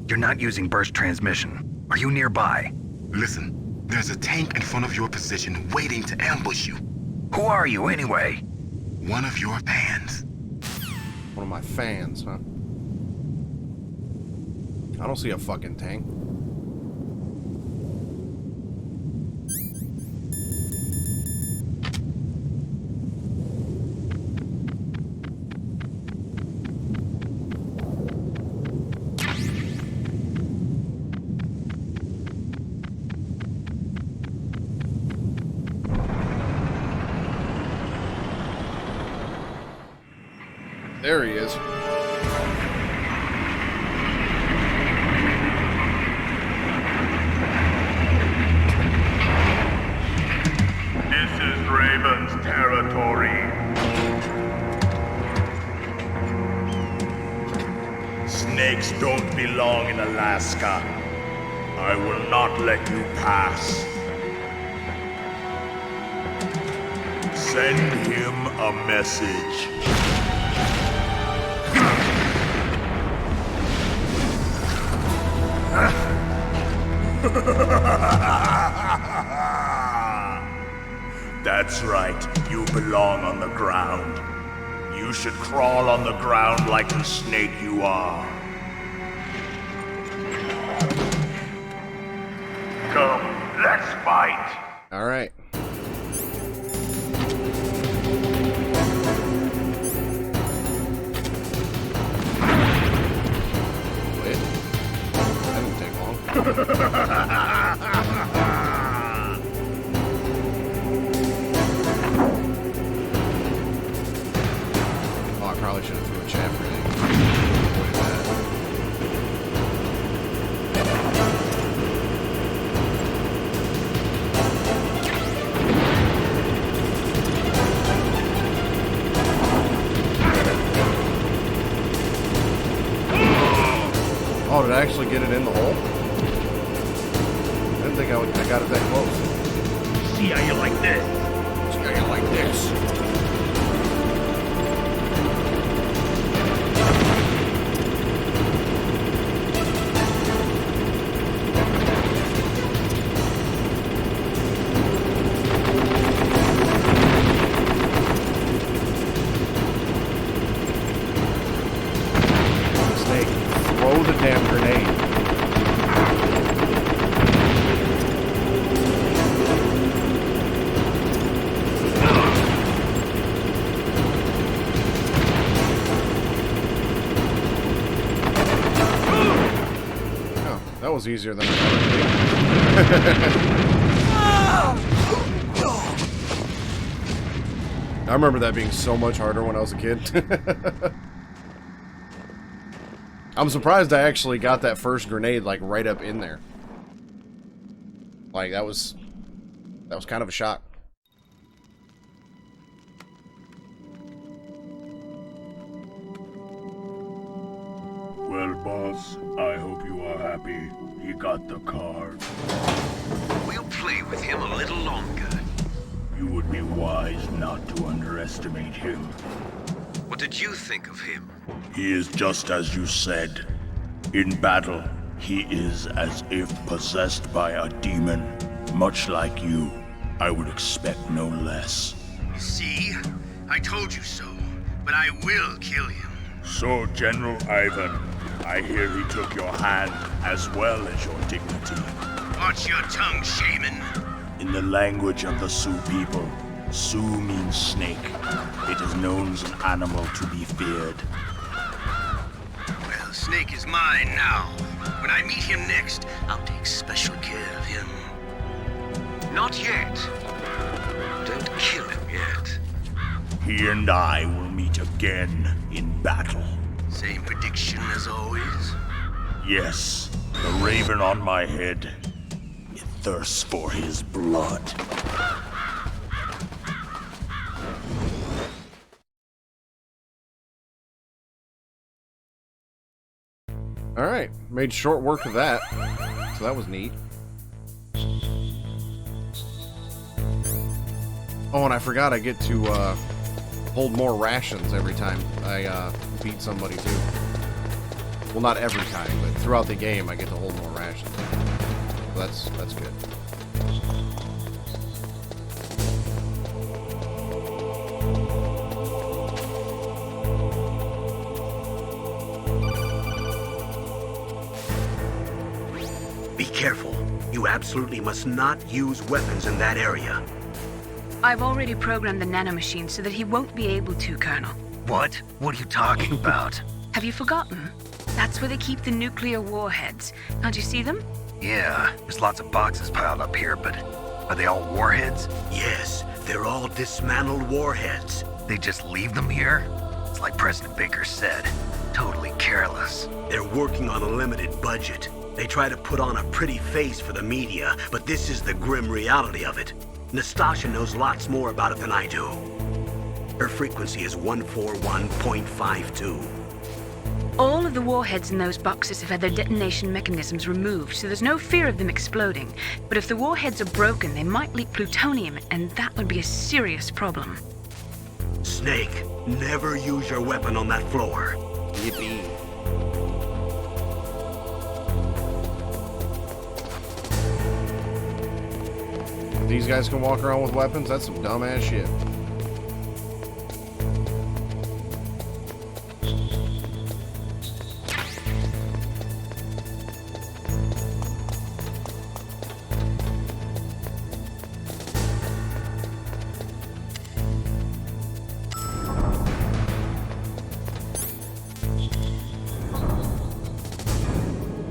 You're not using burst transmission. Are you nearby? Listen, there's a tank in front of your position waiting to ambush you. Who are you anyway? One of your fans. One of my fans, huh? I don't see a fucking tank. There he is. This is Raven's territory. Snakes don't belong in Alaska. I will not let you pass. Send him a message. That's right, you belong on the ground. You should crawl on the ground like the snake you are. Come, let's fight. All right. Wait. That didn't take long. Oh, I probably should have threw a chaff grenade. Avoid that. Oh, did I actually get it in the hole? I didn't think I got it that close. See how you like this? See how you like this? Snake, throw the damn grenade. Oh, that was easier than I thought it would be. I remember that being so much harder when I was a kid. I'm surprised I actually got that first grenade like right up in there. Like that was kind of a shock. Well, boss, I hope you are happy. He got the card. We'll play with him a little longer. You would be wise not to underestimate him. What did you think of him? He is just as you said. In battle, he is as if possessed by a demon. Much like you, I would expect no less. See? I told you so. But I will kill him. So, General Ivan, I hear he took your hand as well as your dignity. Watch your tongue, shaman. In the language of the Sioux people, Sioux means snake. It is known as an animal to be feared. Well, Snake is mine now. When I meet him next, I'll take special care of him. Not yet. Don't kill him yet. He and I will meet again in battle. Same prediction as always? Yes, the raven on my head. It thirsts for his blood. Alright, made short work of that. So that was neat. Oh, and I forgot I get to hold more rations every time I beat somebody too. Well, not every time, but throughout the game I get to hold more rations. So that's good. Be careful. You absolutely must not use weapons in that area. I've already programmed the nanomachine so that he won't be able to, Colonel. What? What are you talking about? Have you forgotten? That's where they keep the nuclear warheads. Can't you see them? Yeah, there's lots of boxes piled up here, but are they all warheads? Yes, they're all dismantled warheads. They just leave them here? It's like President Baker said. Totally careless. They're working on a limited budget. They try to put on a pretty face for the media, but this is the grim reality of it. Nastasha knows lots more about it than I do. Her frequency is 141.52. All of the warheads in those boxes have had their detonation mechanisms removed, so there's no fear of them exploding. But if the warheads are broken, they might leak plutonium, and that would be a serious problem. Snake, never use your weapon on that floor. Yippee. These guys can walk around with weapons? That's some dumbass shit.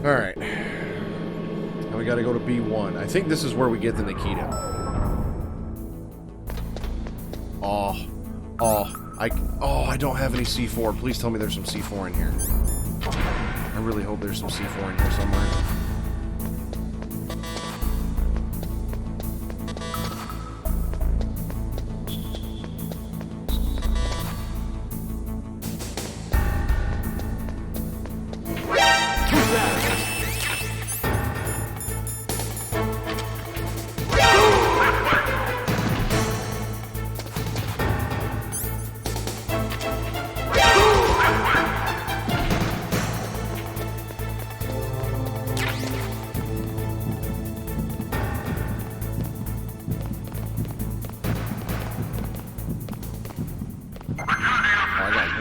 Alright. Now we gotta go to B1. I think this is where we get the Nikita. I don't have any C4. Please tell me there's some C4 in here. I really hope there's some C4 in here somewhere.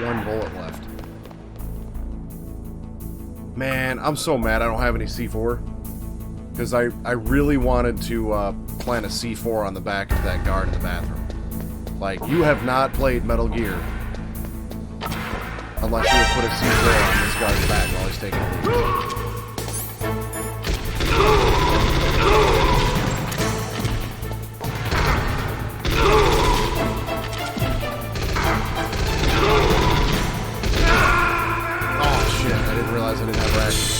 One bullet left. Man, I'm so mad I don't have any C4. Because I really wanted to plant a C4 on the back of that guard in the bathroom. Like, you have not played Metal Gear unless you have put a C4 on this guard's back while he's taking a leak. I didn't have rations.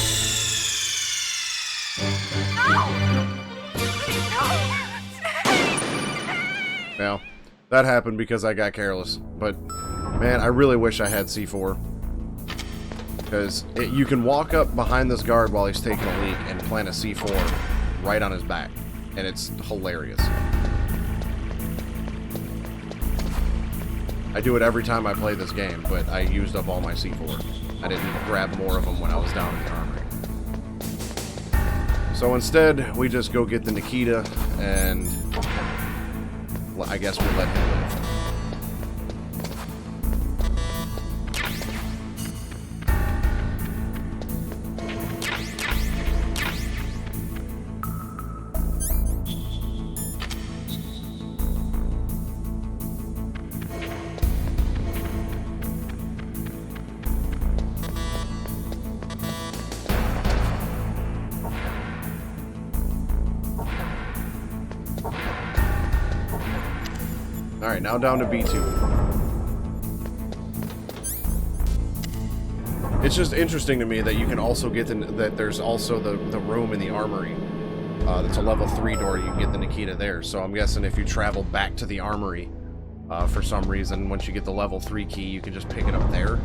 Now, that happened because I got careless. But, man, I really wish I had C4. Because you can walk up behind this guard while he's taking a leak and plant a C4 right on his back. And it's hilarious. I do it every time I play this game, but I used up all my C4. I didn't grab more of them when I was down in the armory. So instead, we just go get the Nikita, and I guess we'll let him live. Alright, now down to B2. It's just interesting to me that you can also get that there's also the room in the armory That's a level 3 door. You can get the Nikita there. So I'm guessing if you travel back to the armory for some reason, once you get the level 3 key, you can just pick it up there.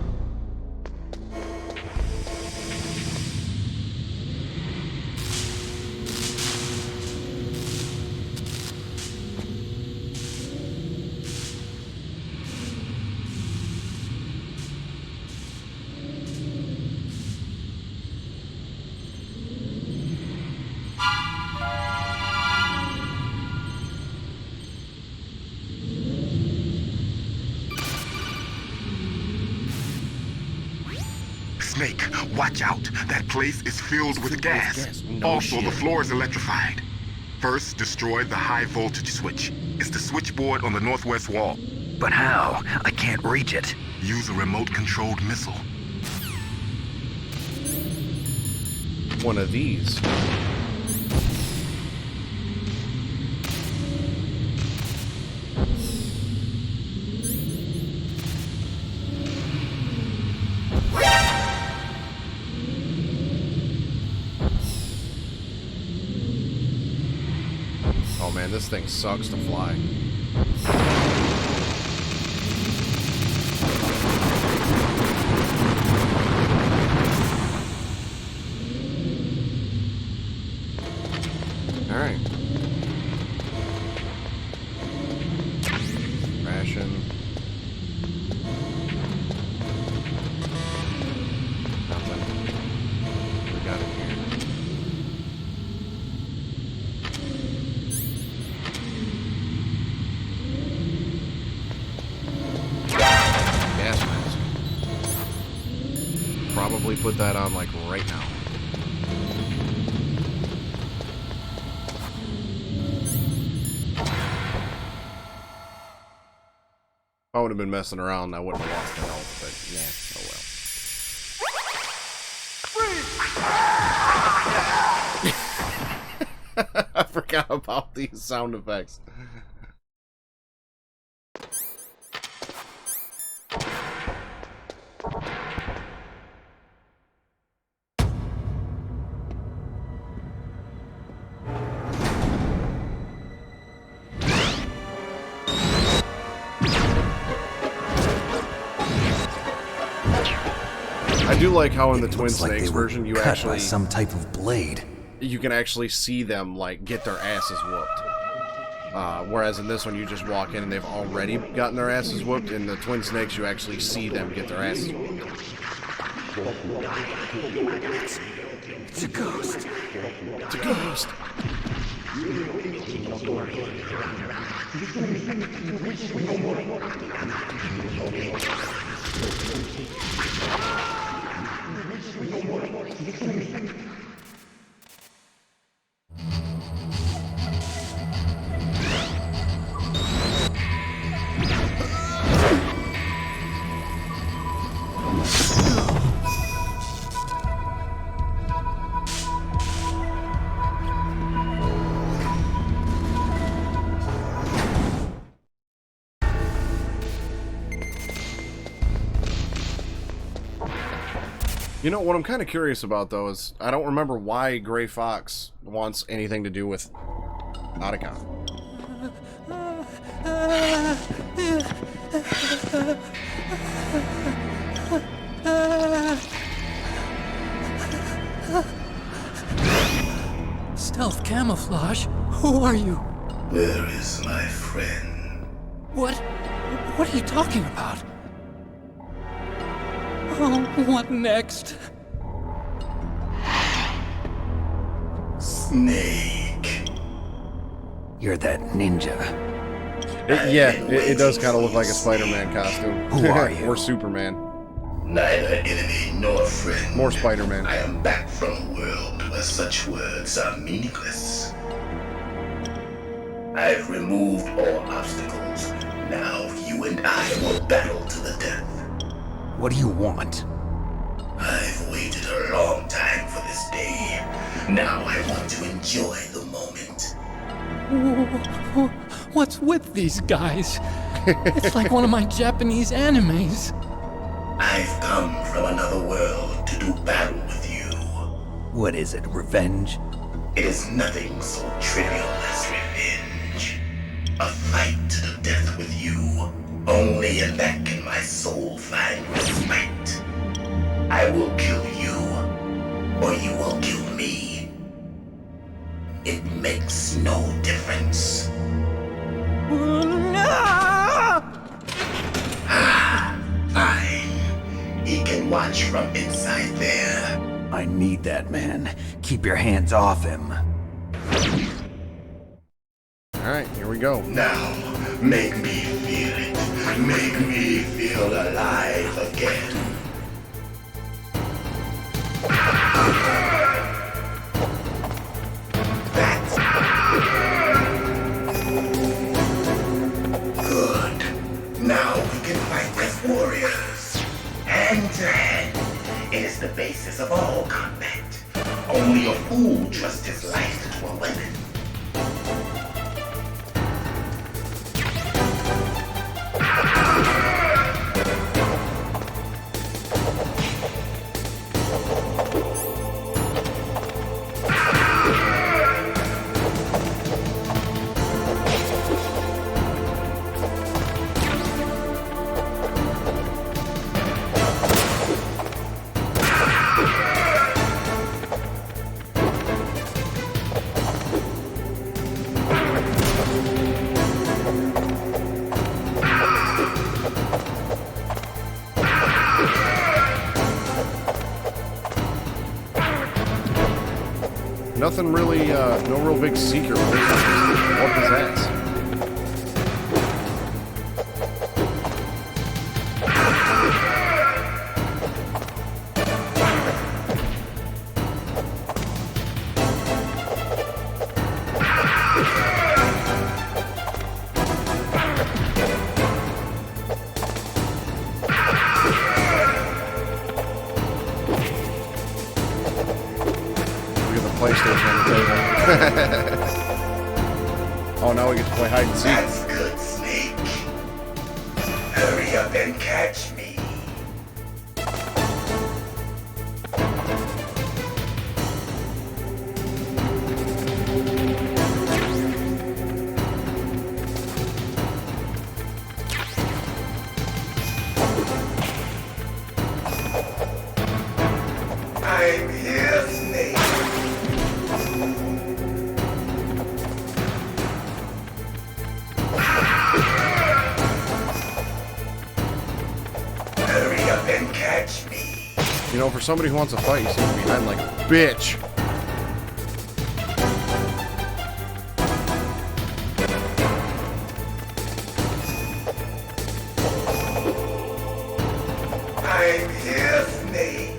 Snake, watch out. That place is filled with gas. Also, the floor is electrified. First, destroy the high voltage switch. It's the switchboard on the northwest wall. But how? I can't reach it. Use a remote-controlled missile. One of these. Oh man, this thing sucks to fly. Alright. Ration. Nothing. We got it here. Gas mask. Probably put that on like right now. If I would have been messing around, I wouldn't have lost the health, but yeah, oh well. I forgot about these sound effects. I do like how in the Twin Snakes version you actually some type of blade. You can actually see them like get their asses whooped. Whereas in this one you just walk in and they've already gotten their asses whooped. In the Twin Snakes you actually see them get their asses whooped. It's a ghost. It's a ghost. You know, what I'm kind of curious about, though, is I don't remember why Gray Fox wants anything to do with Otacon. Stealth camouflage? Who are you? Where is my friend? What are you talking about? Oh, what next? Snake. You're that ninja. It does kind of look like a Spider-Man costume. Who are you? Or Superman. Neither enemy nor friend. More Spider-Man. I am back from a world where such words are meaningless. I've removed all obstacles. Now you and I will battle to the death. What do you want? I've waited a long time for this day. Now I want to enjoy the moment. What's with these guys? It's like one of my Japanese animes. I've come from another world to do battle with you. What is it, revenge? It is nothing so trivial as revenge. A fight to the death with you. Only in that can my soul find respite. I will kill you, or you will kill me. It makes no difference. Fine. He can watch from inside there. I need that man. Keep your hands off him. Alright, here we go. Now, make me feel it. Make me feel alive again. That's good. Now we can fight as warriors. Hand to hand. It is the basis of all combat. Only a fool trusts his life to a weapon. Nothing really, no real big secret. What is that? PlayStation on the table. Oh, now we get to play hide and seek. That's good, Snake. Hurry up and catch me. I'm here, Snake. Hurry up and catch me. You know, for somebody who wants to fight, you seem to be hiding like a bitch. I'm here, Snake.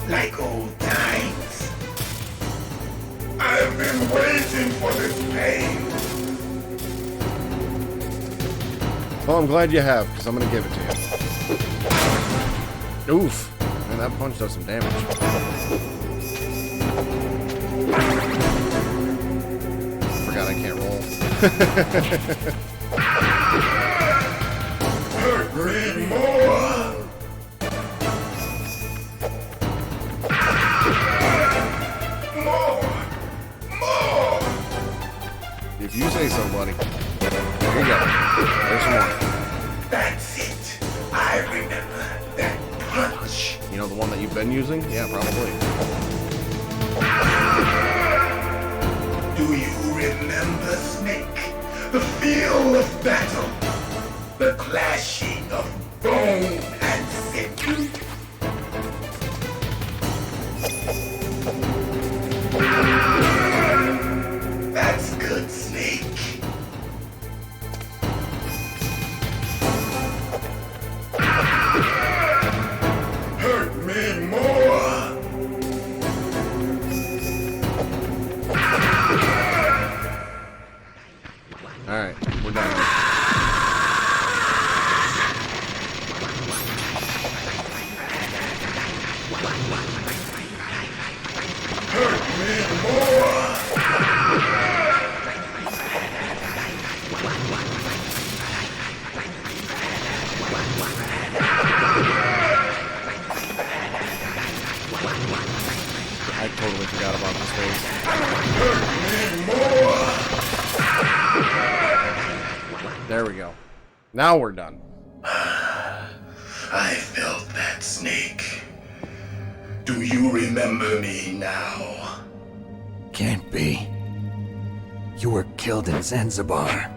Like old times. I've been waiting for this pain. Well, I'm glad you have, because I'm going to give it to you. Oof. Man, that punch does some damage. Forgot I can't roll. Hurt me more. If you say so, buddy. There you go. There's some more. That's it. I remember that punch. You know the one that you've been using? Yeah, probably. Do you remember, Snake? The feel of battle. The clashing of bone and sinew. That's good, Snake. Hurt me more. Alright, we're done. forgot about this phase. There we go. Now we're done. I felt that snake. Do you remember me now? Can't be. You were killed in Zanzibar.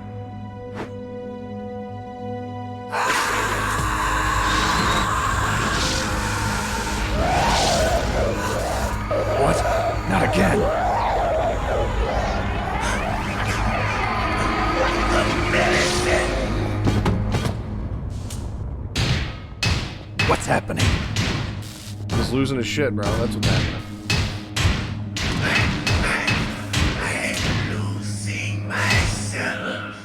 What? Not again. What's happening? He's losing his shit, bro. That's what's happening. I'm losing myself.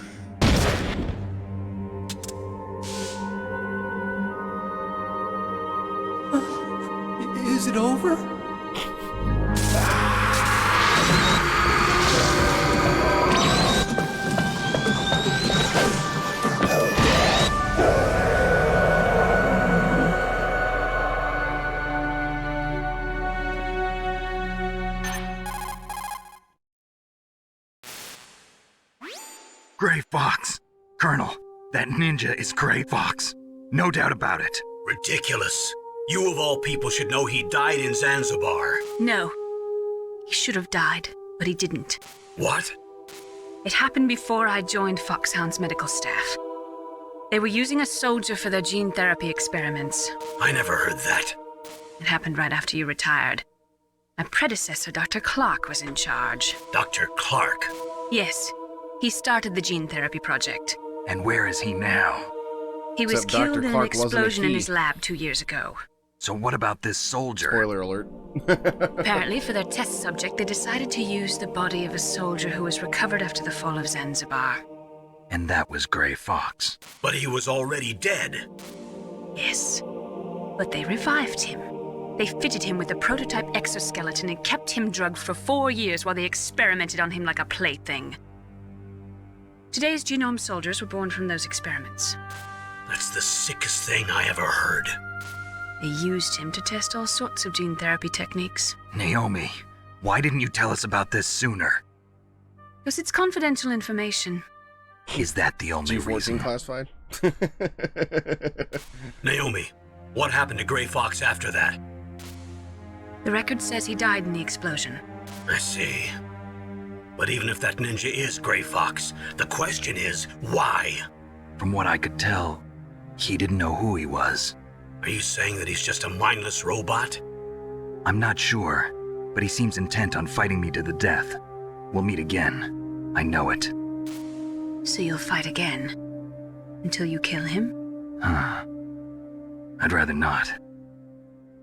Is it over? Gray Fox. Colonel, that ninja is Gray Fox. No doubt about it. Ridiculous. You of all people should know he died in Zanzibar. No. He should have died, but he didn't. What? It happened before I joined Foxhound's medical staff. They were using a soldier for their gene therapy experiments. I never heard that. It happened right after you retired. My predecessor, Dr. Clark, was in charge. Dr. Clark? Yes. He started the gene therapy project. And where is he now? He was Except killed Dr. in an Clark wasn't a explosion in he. his lab 2 years ago. So what about this soldier? Spoiler alert. Apparently, for their test subject, they decided to use the body of a soldier who was recovered after the fall of Zanzibar. And that was Gray Fox. But he was already dead. Yes. But they revived him. They fitted him with a prototype exoskeleton and kept him drugged for 4 years while they experimented on him like a plaything. Today's genome soldiers were born from those experiments. That's the sickest thing I ever heard. They used him to test all sorts of gene therapy techniques. Naomi, why didn't you tell us about this sooner? Because it's confidential information. Is that the only reason? Classified? Naomi, what happened to Gray Fox after that? The record says he died in the explosion. I see. But even if that ninja is Gray Fox, the question is, why? From what I could tell, he didn't know who he was. Are you saying that he's just a mindless robot? I'm not sure, but he seems intent on fighting me to the death. We'll meet again. I know it. So you'll fight again? Until you kill him? Huh. I'd rather not.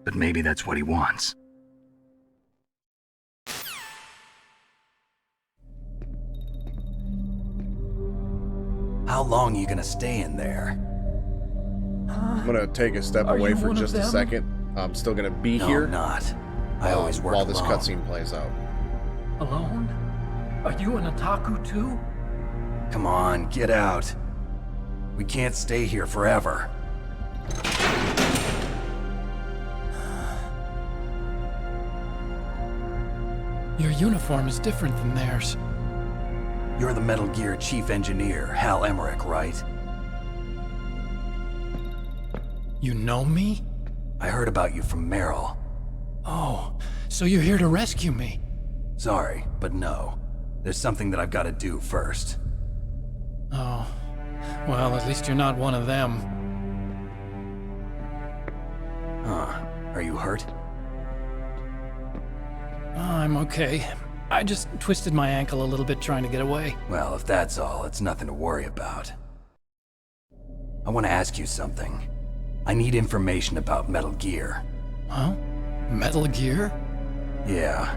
But maybe that's what he wants. How long are you gonna stay in there? I'm gonna take a step Are away you for one of just a them? second. I'm still gonna be No, here. I'm not. I always work while this alone. cutscene plays out. Alone? Are you an otaku too? Come on, get out. We can't stay here forever. Your uniform is different than theirs. You're the Metal Gear Chief Engineer, Hal Emmerich, right? You know me? I heard about you from Meryl. Oh, so you're here to rescue me? Sorry, but no. There's something that I've got to do first. Oh, well, at least you're not one of them. Huh. Are you hurt? I'm okay. I just twisted my ankle a little bit trying to get away. Well, if that's all, it's nothing to worry about. I want to ask you something. I need information about Metal Gear. Huh? Metal Gear? Yeah.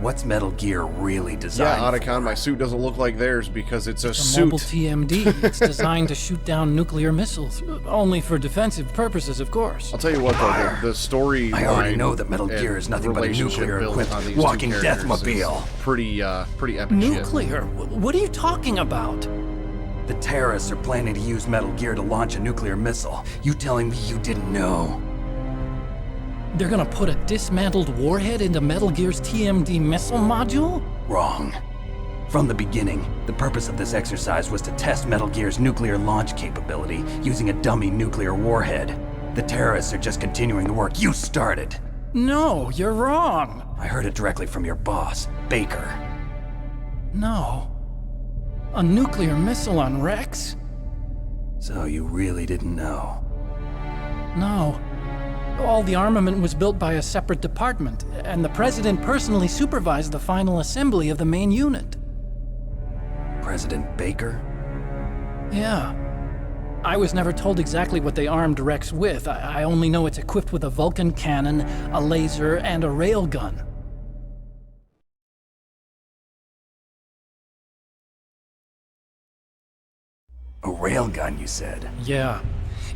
What's Metal Gear really designed Yeah, Otacon, my suit doesn't look like theirs because it's a It's a suit. mobile TMD. It's designed to shoot down nuclear missiles. Only for defensive purposes, of course. I'll tell you what, though, the story. I already know that Metal Gear is nothing but a nuclear-equipped walking deathmobile. Pretty epic Nuclear? What are you talking about? The terrorists are planning to use Metal Gear to launch a nuclear missile. You telling me you didn't know? They're gonna put a dismantled warhead into Metal Gear's TMD missile module? Wrong. From the beginning, the purpose of this exercise was to test Metal Gear's nuclear launch capability using a dummy nuclear warhead. The terrorists are just continuing the work you started. No, you're wrong. I heard it directly from your boss, Baker. No. A nuclear missile on Rex? So you really didn't know? No. All the armament was built by a separate department, and the President personally supervised the final assembly of the main unit. President Baker? Yeah. I was never told exactly what they armed Rex with. I only know it's equipped with a Vulcan cannon, a laser, and a railgun. A railgun, you said? Yeah.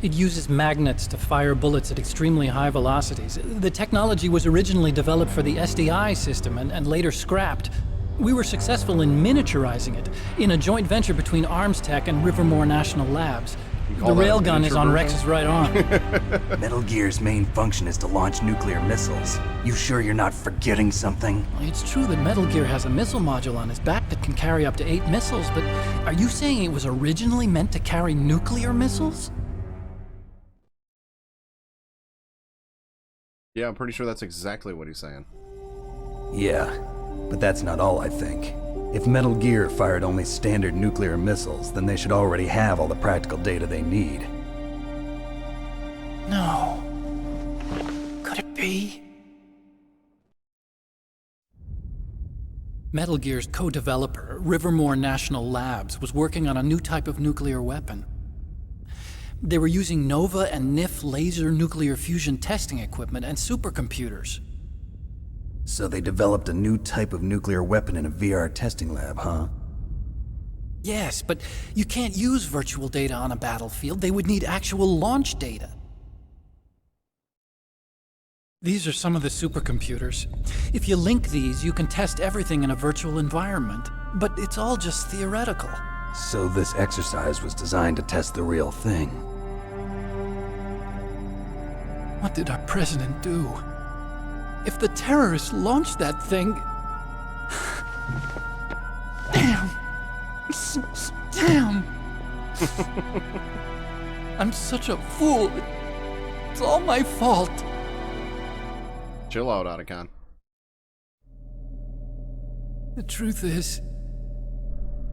It uses magnets to fire bullets at extremely high velocities. The technology was originally developed for the SDI system and later scrapped. We were successful in miniaturizing it in a joint venture between ArmsTech and Rivermore National Labs. The railgun is on Rex's right arm. Metal Gear's main function is to launch nuclear missiles. You sure you're not forgetting something? It's true that Metal Gear has a missile module on his back that can carry up to 8 missiles, but are you saying it was originally meant to carry nuclear missiles? Yeah, I'm pretty sure that's exactly what he's saying. Yeah, but that's not all I think. If Metal Gear fired only standard nuclear missiles, then they should already have all the practical data they need. No. Could it be? Metal Gear's co-developer, Rivermore National Labs, was working on a new type of nuclear weapon. They were using NOVA and NIF laser nuclear fusion testing equipment and supercomputers. So they developed a new type of nuclear weapon in a VR testing lab, huh? Yes, but you can't use virtual data on a battlefield. They would need actual launch data. These are some of the supercomputers. If you link these, you can test everything in a virtual environment. But it's all just theoretical. So this exercise was designed to test the real thing. What did our president do? If the terrorists launched that thing... Damn! Damn! I'm such a fool. It's all my fault. Chill out, Otacon. The truth is,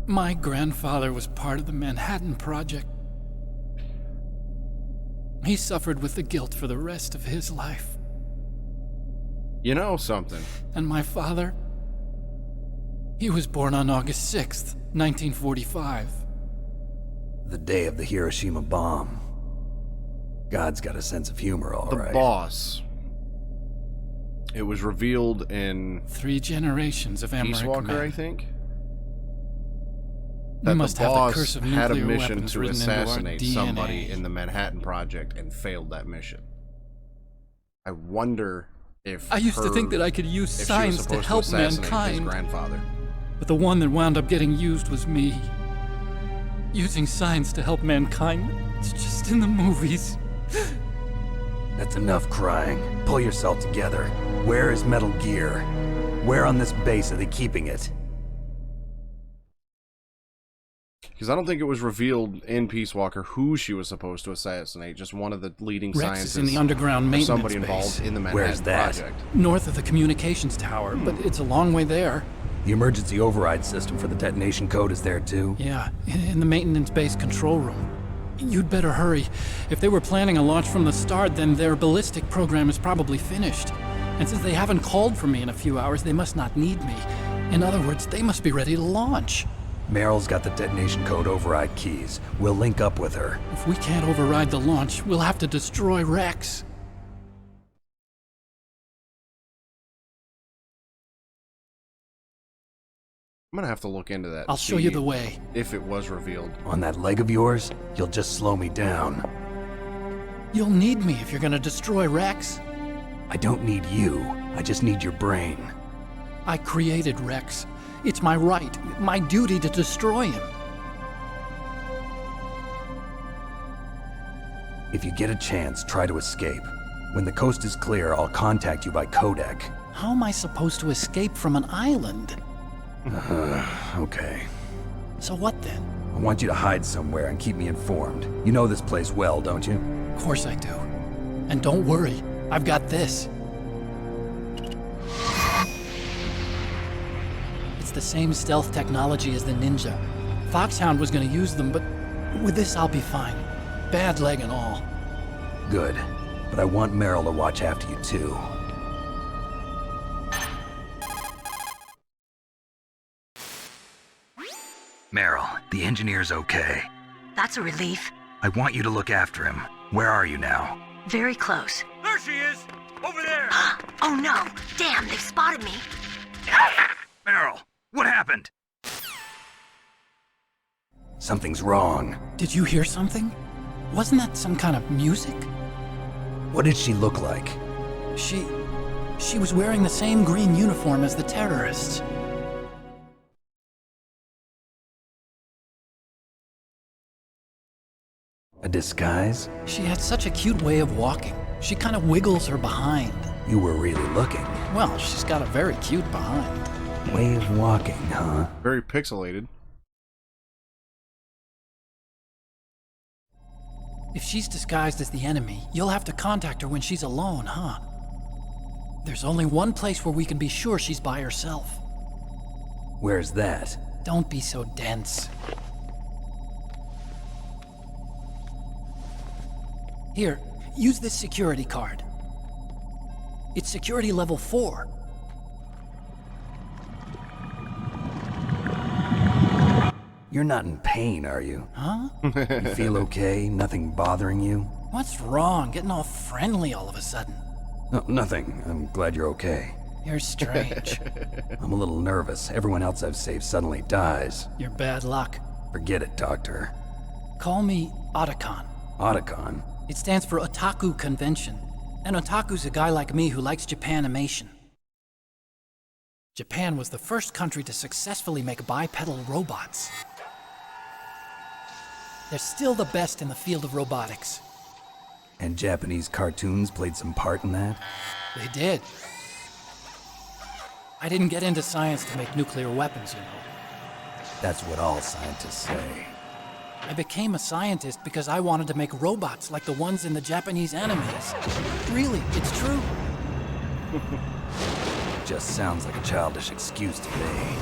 my grandfather was part of the Manhattan Project. He suffered with the guilt for the rest of his life. You know something. And my father? He was born on August 6th, 1945. The day of the Hiroshima bomb. God's got a sense of humor, all right. The boss. It was revealed in 3 generations of Peace American Walker, men. I think. We That must the have the boss curse of had a nuclear mission weapons to written into our assassinate DNA. somebody in the Manhattan Project and failed that mission. I wonder if I used to think that I could use if she was science to supposed help assassinate mankind. His grandfather. But the one that wound up getting used was me. Using science to help mankind. It's just in the movies. That's enough crying. Pull yourself together. Where is Metal Gear? Where on this base are they keeping it? Because I don't think it was revealed in Peace Walker who she was supposed to assassinate. Just one of the leading Rex scientists. is in the underground maintenance somebody base. involved in the Manhattan Where's that? Project. North of the communications tower, but it's a long way there. The emergency override system for the detonation code is there too? Yeah, in the maintenance base control room. You'd better hurry. If they were planning a launch from the start, then their ballistic program is probably finished. And since they haven't called for me in a few hours, they must not need me. In other words, they must be ready to launch. Meryl's got the detonation code override keys. We'll link up with her. If we can't override the launch, we'll have to destroy Rex. I'm gonna have to look into that. I'll show you the way. If it was revealed. On that leg of yours, you'll just slow me down. You'll need me if you're gonna destroy Rex. I don't need you. I just need your brain. I created Rex. It's my right, my duty to destroy him. If you get a chance, try to escape. When the coast is clear, I'll contact you by codec. How am I supposed to escape from an island? Okay. So what then? I want you to hide somewhere and keep me informed. You know this place well, don't you? Of course I do. And don't worry, I've got this. It's the same stealth technology as the Ninja. Foxhound was gonna use them, but with this I'll be fine. Bad leg and all. Good. But I want Meryl to watch after you too. Meryl, the engineer's okay. That's a relief. I want you to look after him. Where are you now? Very close. There she is! Over there! Oh no! Damn, they've spotted me. Meryl, what happened? Something's wrong. Did you hear something? Wasn't that some kind of music? What did she look like? She was wearing the same green uniform as the terrorists. A disguise? She had such a cute way of walking. She kind of wiggles her behind. You were really looking. Well, she's got a very cute behind. Way of walking, huh? Very pixelated. If she's disguised as the enemy, you'll have to contact her when she's alone, huh? There's only one place where we can be sure she's by herself. Where's that? Don't be so dense. Here, use this security card. It's security level 4. You're not in pain, are you? Huh? You feel okay? Nothing bothering you? What's wrong? Getting all friendly all of a sudden. No, nothing. I'm glad you're okay. You're strange. I'm a little nervous. Everyone else I've saved suddenly dies. You're bad luck. Forget it, Doctor. Call me Otacon. Otacon? It stands for Otaku Convention. And otaku's a guy like me who likes Japanimation. Japan was the first country to successfully make bipedal robots. They're still the best in the field of robotics. And Japanese cartoons played some part in that? They did. I didn't get into science to make nuclear weapons, you know. That's what all scientists say. I became a scientist because I wanted to make robots like the ones in the Japanese animes. Really, it's true. Just sounds like a childish excuse to me.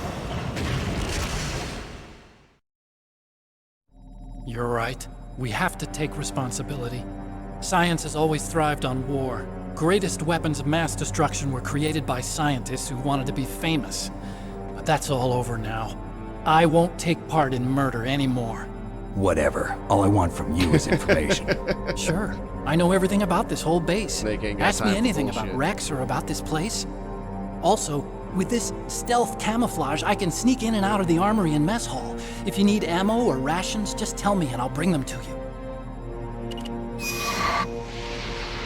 You're right. We have to take responsibility. Science has always thrived on war. Greatest weapons of mass destruction were created by scientists who wanted to be famous. But that's all over now. I won't take part in murder anymore. Whatever. All I want from you is information. Sure. I know everything about this whole base. Ask me time anything for about bullshit. Rex or about this place. Also, with this stealth camouflage, I can sneak in and out of the armory and mess hall. If you need ammo or rations, just tell me and I'll bring them to you.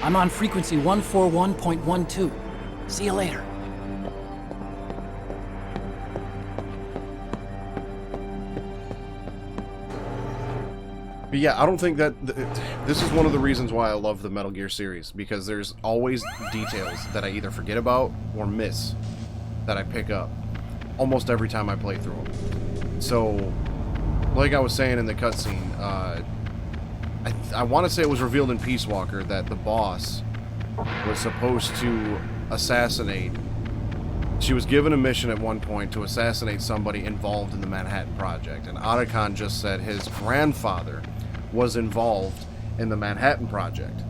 I'm on frequency 141.12. See you later. But yeah, I don't think that... this is one of the reasons why I love the Metal Gear series, because there's always details that I either forget about or miss that I pick up almost every time I play through them. So, like I was saying in the cutscene, I want to say it was revealed in Peace Walker that the boss was supposed to assassinate... She was given a mission at one point to assassinate somebody involved in the Manhattan Project, and Otacon just said his grandfather was involved in the Manhattan Project.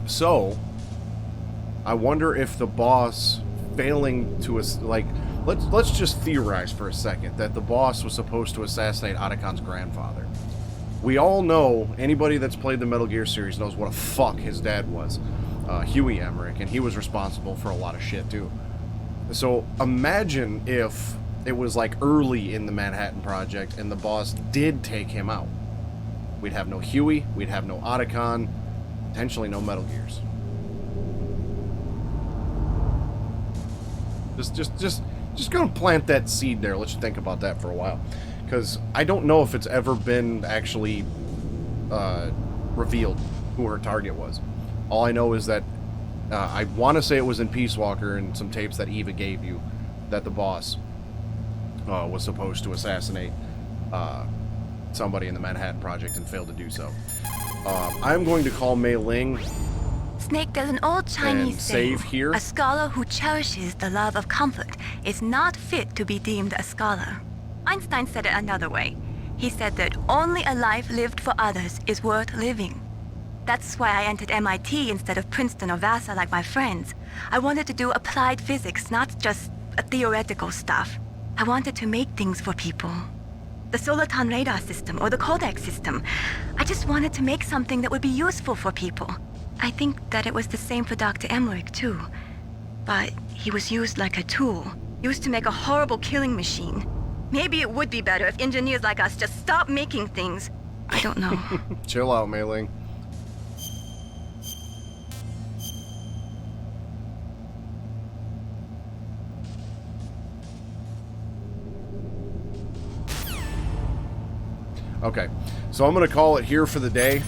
So, I wonder if the boss failing to... like, let's just theorize for a second that the boss was supposed to assassinate Otacon's grandfather. We all know, anybody that's played the Metal Gear series knows what a fuck his dad was. Huey Emmerich, and he was responsible for a lot of shit, too. So, imagine if it was, like, early in the Manhattan Project, and the boss did take him out. We'd have no Huey, we'd have no Otacon, potentially no Metal Gears. Just gonna plant that seed there. Let's think about that for a while. Because I don't know if it's ever been actually revealed who her target was. All I know is that I want to say it was in Peace Walker and some tapes that Eva gave you that the boss was supposed to assassinate somebody in the Manhattan Project and failed to do so. I'm going to call Mei Ling. Snake, there's an old Chinese saying, here. A scholar who cherishes the love of comfort is not fit to be deemed a scholar. Einstein said it another way. He said that only a life lived for others is worth living. That's why I entered MIT instead of Princeton or Vassar like my friends. I wanted to do applied physics, not just theoretical stuff. I wanted to make things for people. The Soliton radar system or the Codex system. I just wanted to make something that would be useful for people. I think that it was the same for Dr. Emmerich, too. But he was used like a tool, used to make a horrible killing machine. Maybe it would be better if engineers like us just stopped making things. I don't know. Chill out, Mei Ling. Okay, so I'm going to call it here for the day.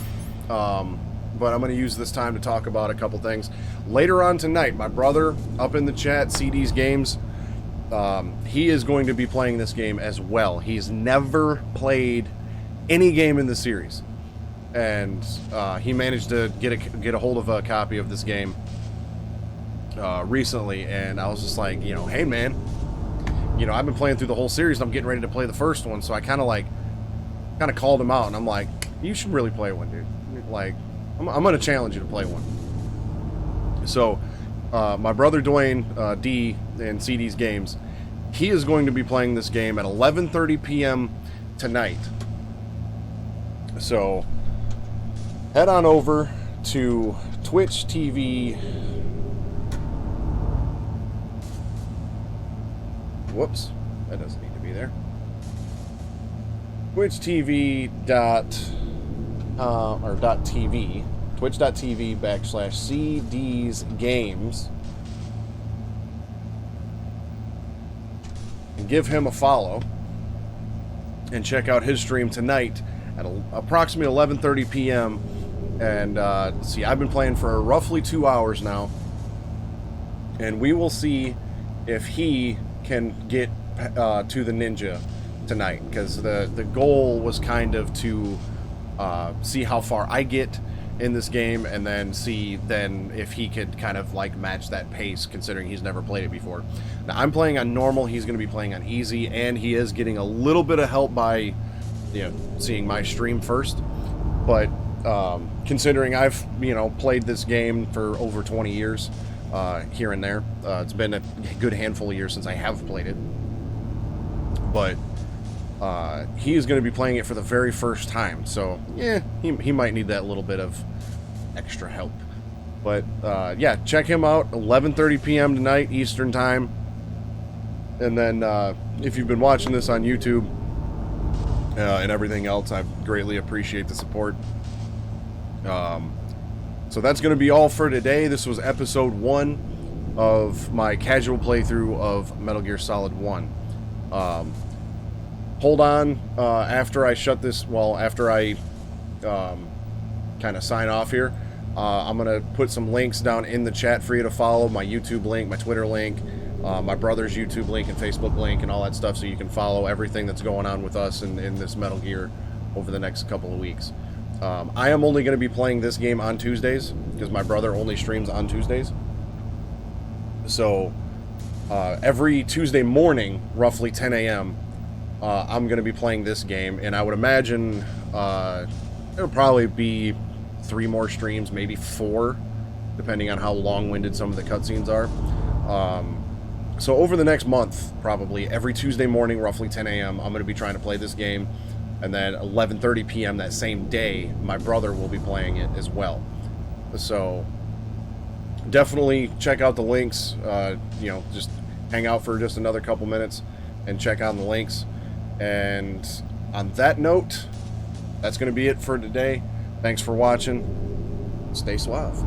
But I'm going to use this time to talk about a couple things. Later on tonight, my brother up in the chat, CD's Games, he is going to be playing this game as well. He's never played any game in the series, and he managed to get a hold of a copy of this game recently, and I was just like, you know, hey man, you know, I've been playing through the whole series, and I'm getting ready to play the first one, so I kind of called him out, and I'm like, you should really play one, dude. Like, I'm going to challenge you to play one. So, my brother Dwayne, D, in CD's Games, he is going to be playing this game at 11:30 p.m. tonight. So, head on over to Twitch TV. Whoops, that doesn't need to be there. twitch.tv twitch.tv/CDsGames, and give him a follow and check out his stream tonight at approximately 11:30 p.m. and see, I've been playing for roughly 2 hours now, and we will see if he can get to the ninja tonight, because the goal was kind of to see how far I get in this game, and then see if he could kind of like match that pace, considering he's never played it before. Now I'm playing on normal, he's going to be playing on easy, and he is getting a little bit of help by, you know, seeing my stream first. But considering I've, you know, played this game for over 20 years here and there, it's been a good handful of years since I have played it, but he is going to be playing it for the very first time, so yeah, he might need that little bit of extra help. But yeah, check him out, 11:30 p.m. tonight Eastern time. And then if you've been watching this on YouTube and everything else, I greatly appreciate the support. So that's going to be all for today. This was episode 1 of my casual playthrough of Metal Gear Solid 1. Hold on, after I shut this, well, after I kind of sign off here, I'm going to put some links down in the chat for you to follow. My YouTube link, my Twitter link, my brother's YouTube link and Facebook link and all that stuff, so you can follow everything that's going on with us in this Metal Gear over the next couple of weeks. I am only going to be playing this game on Tuesdays, because my brother only streams on Tuesdays. So every Tuesday morning, roughly 10 a.m., I'm going to be playing this game, and I would imagine it'll probably be 3 more streams, maybe 4, depending on how long-winded some of the cutscenes are. So over the next month, probably every Tuesday morning, roughly 10 a.m., I'm going to be trying to play this game, and then 11:30 p.m. that same day, my brother will be playing it as well. So definitely check out the links. You know, just hang out for just another couple minutes and check out the links. And on that note, that's going to be it for today. Thanks for watching. Stay suave.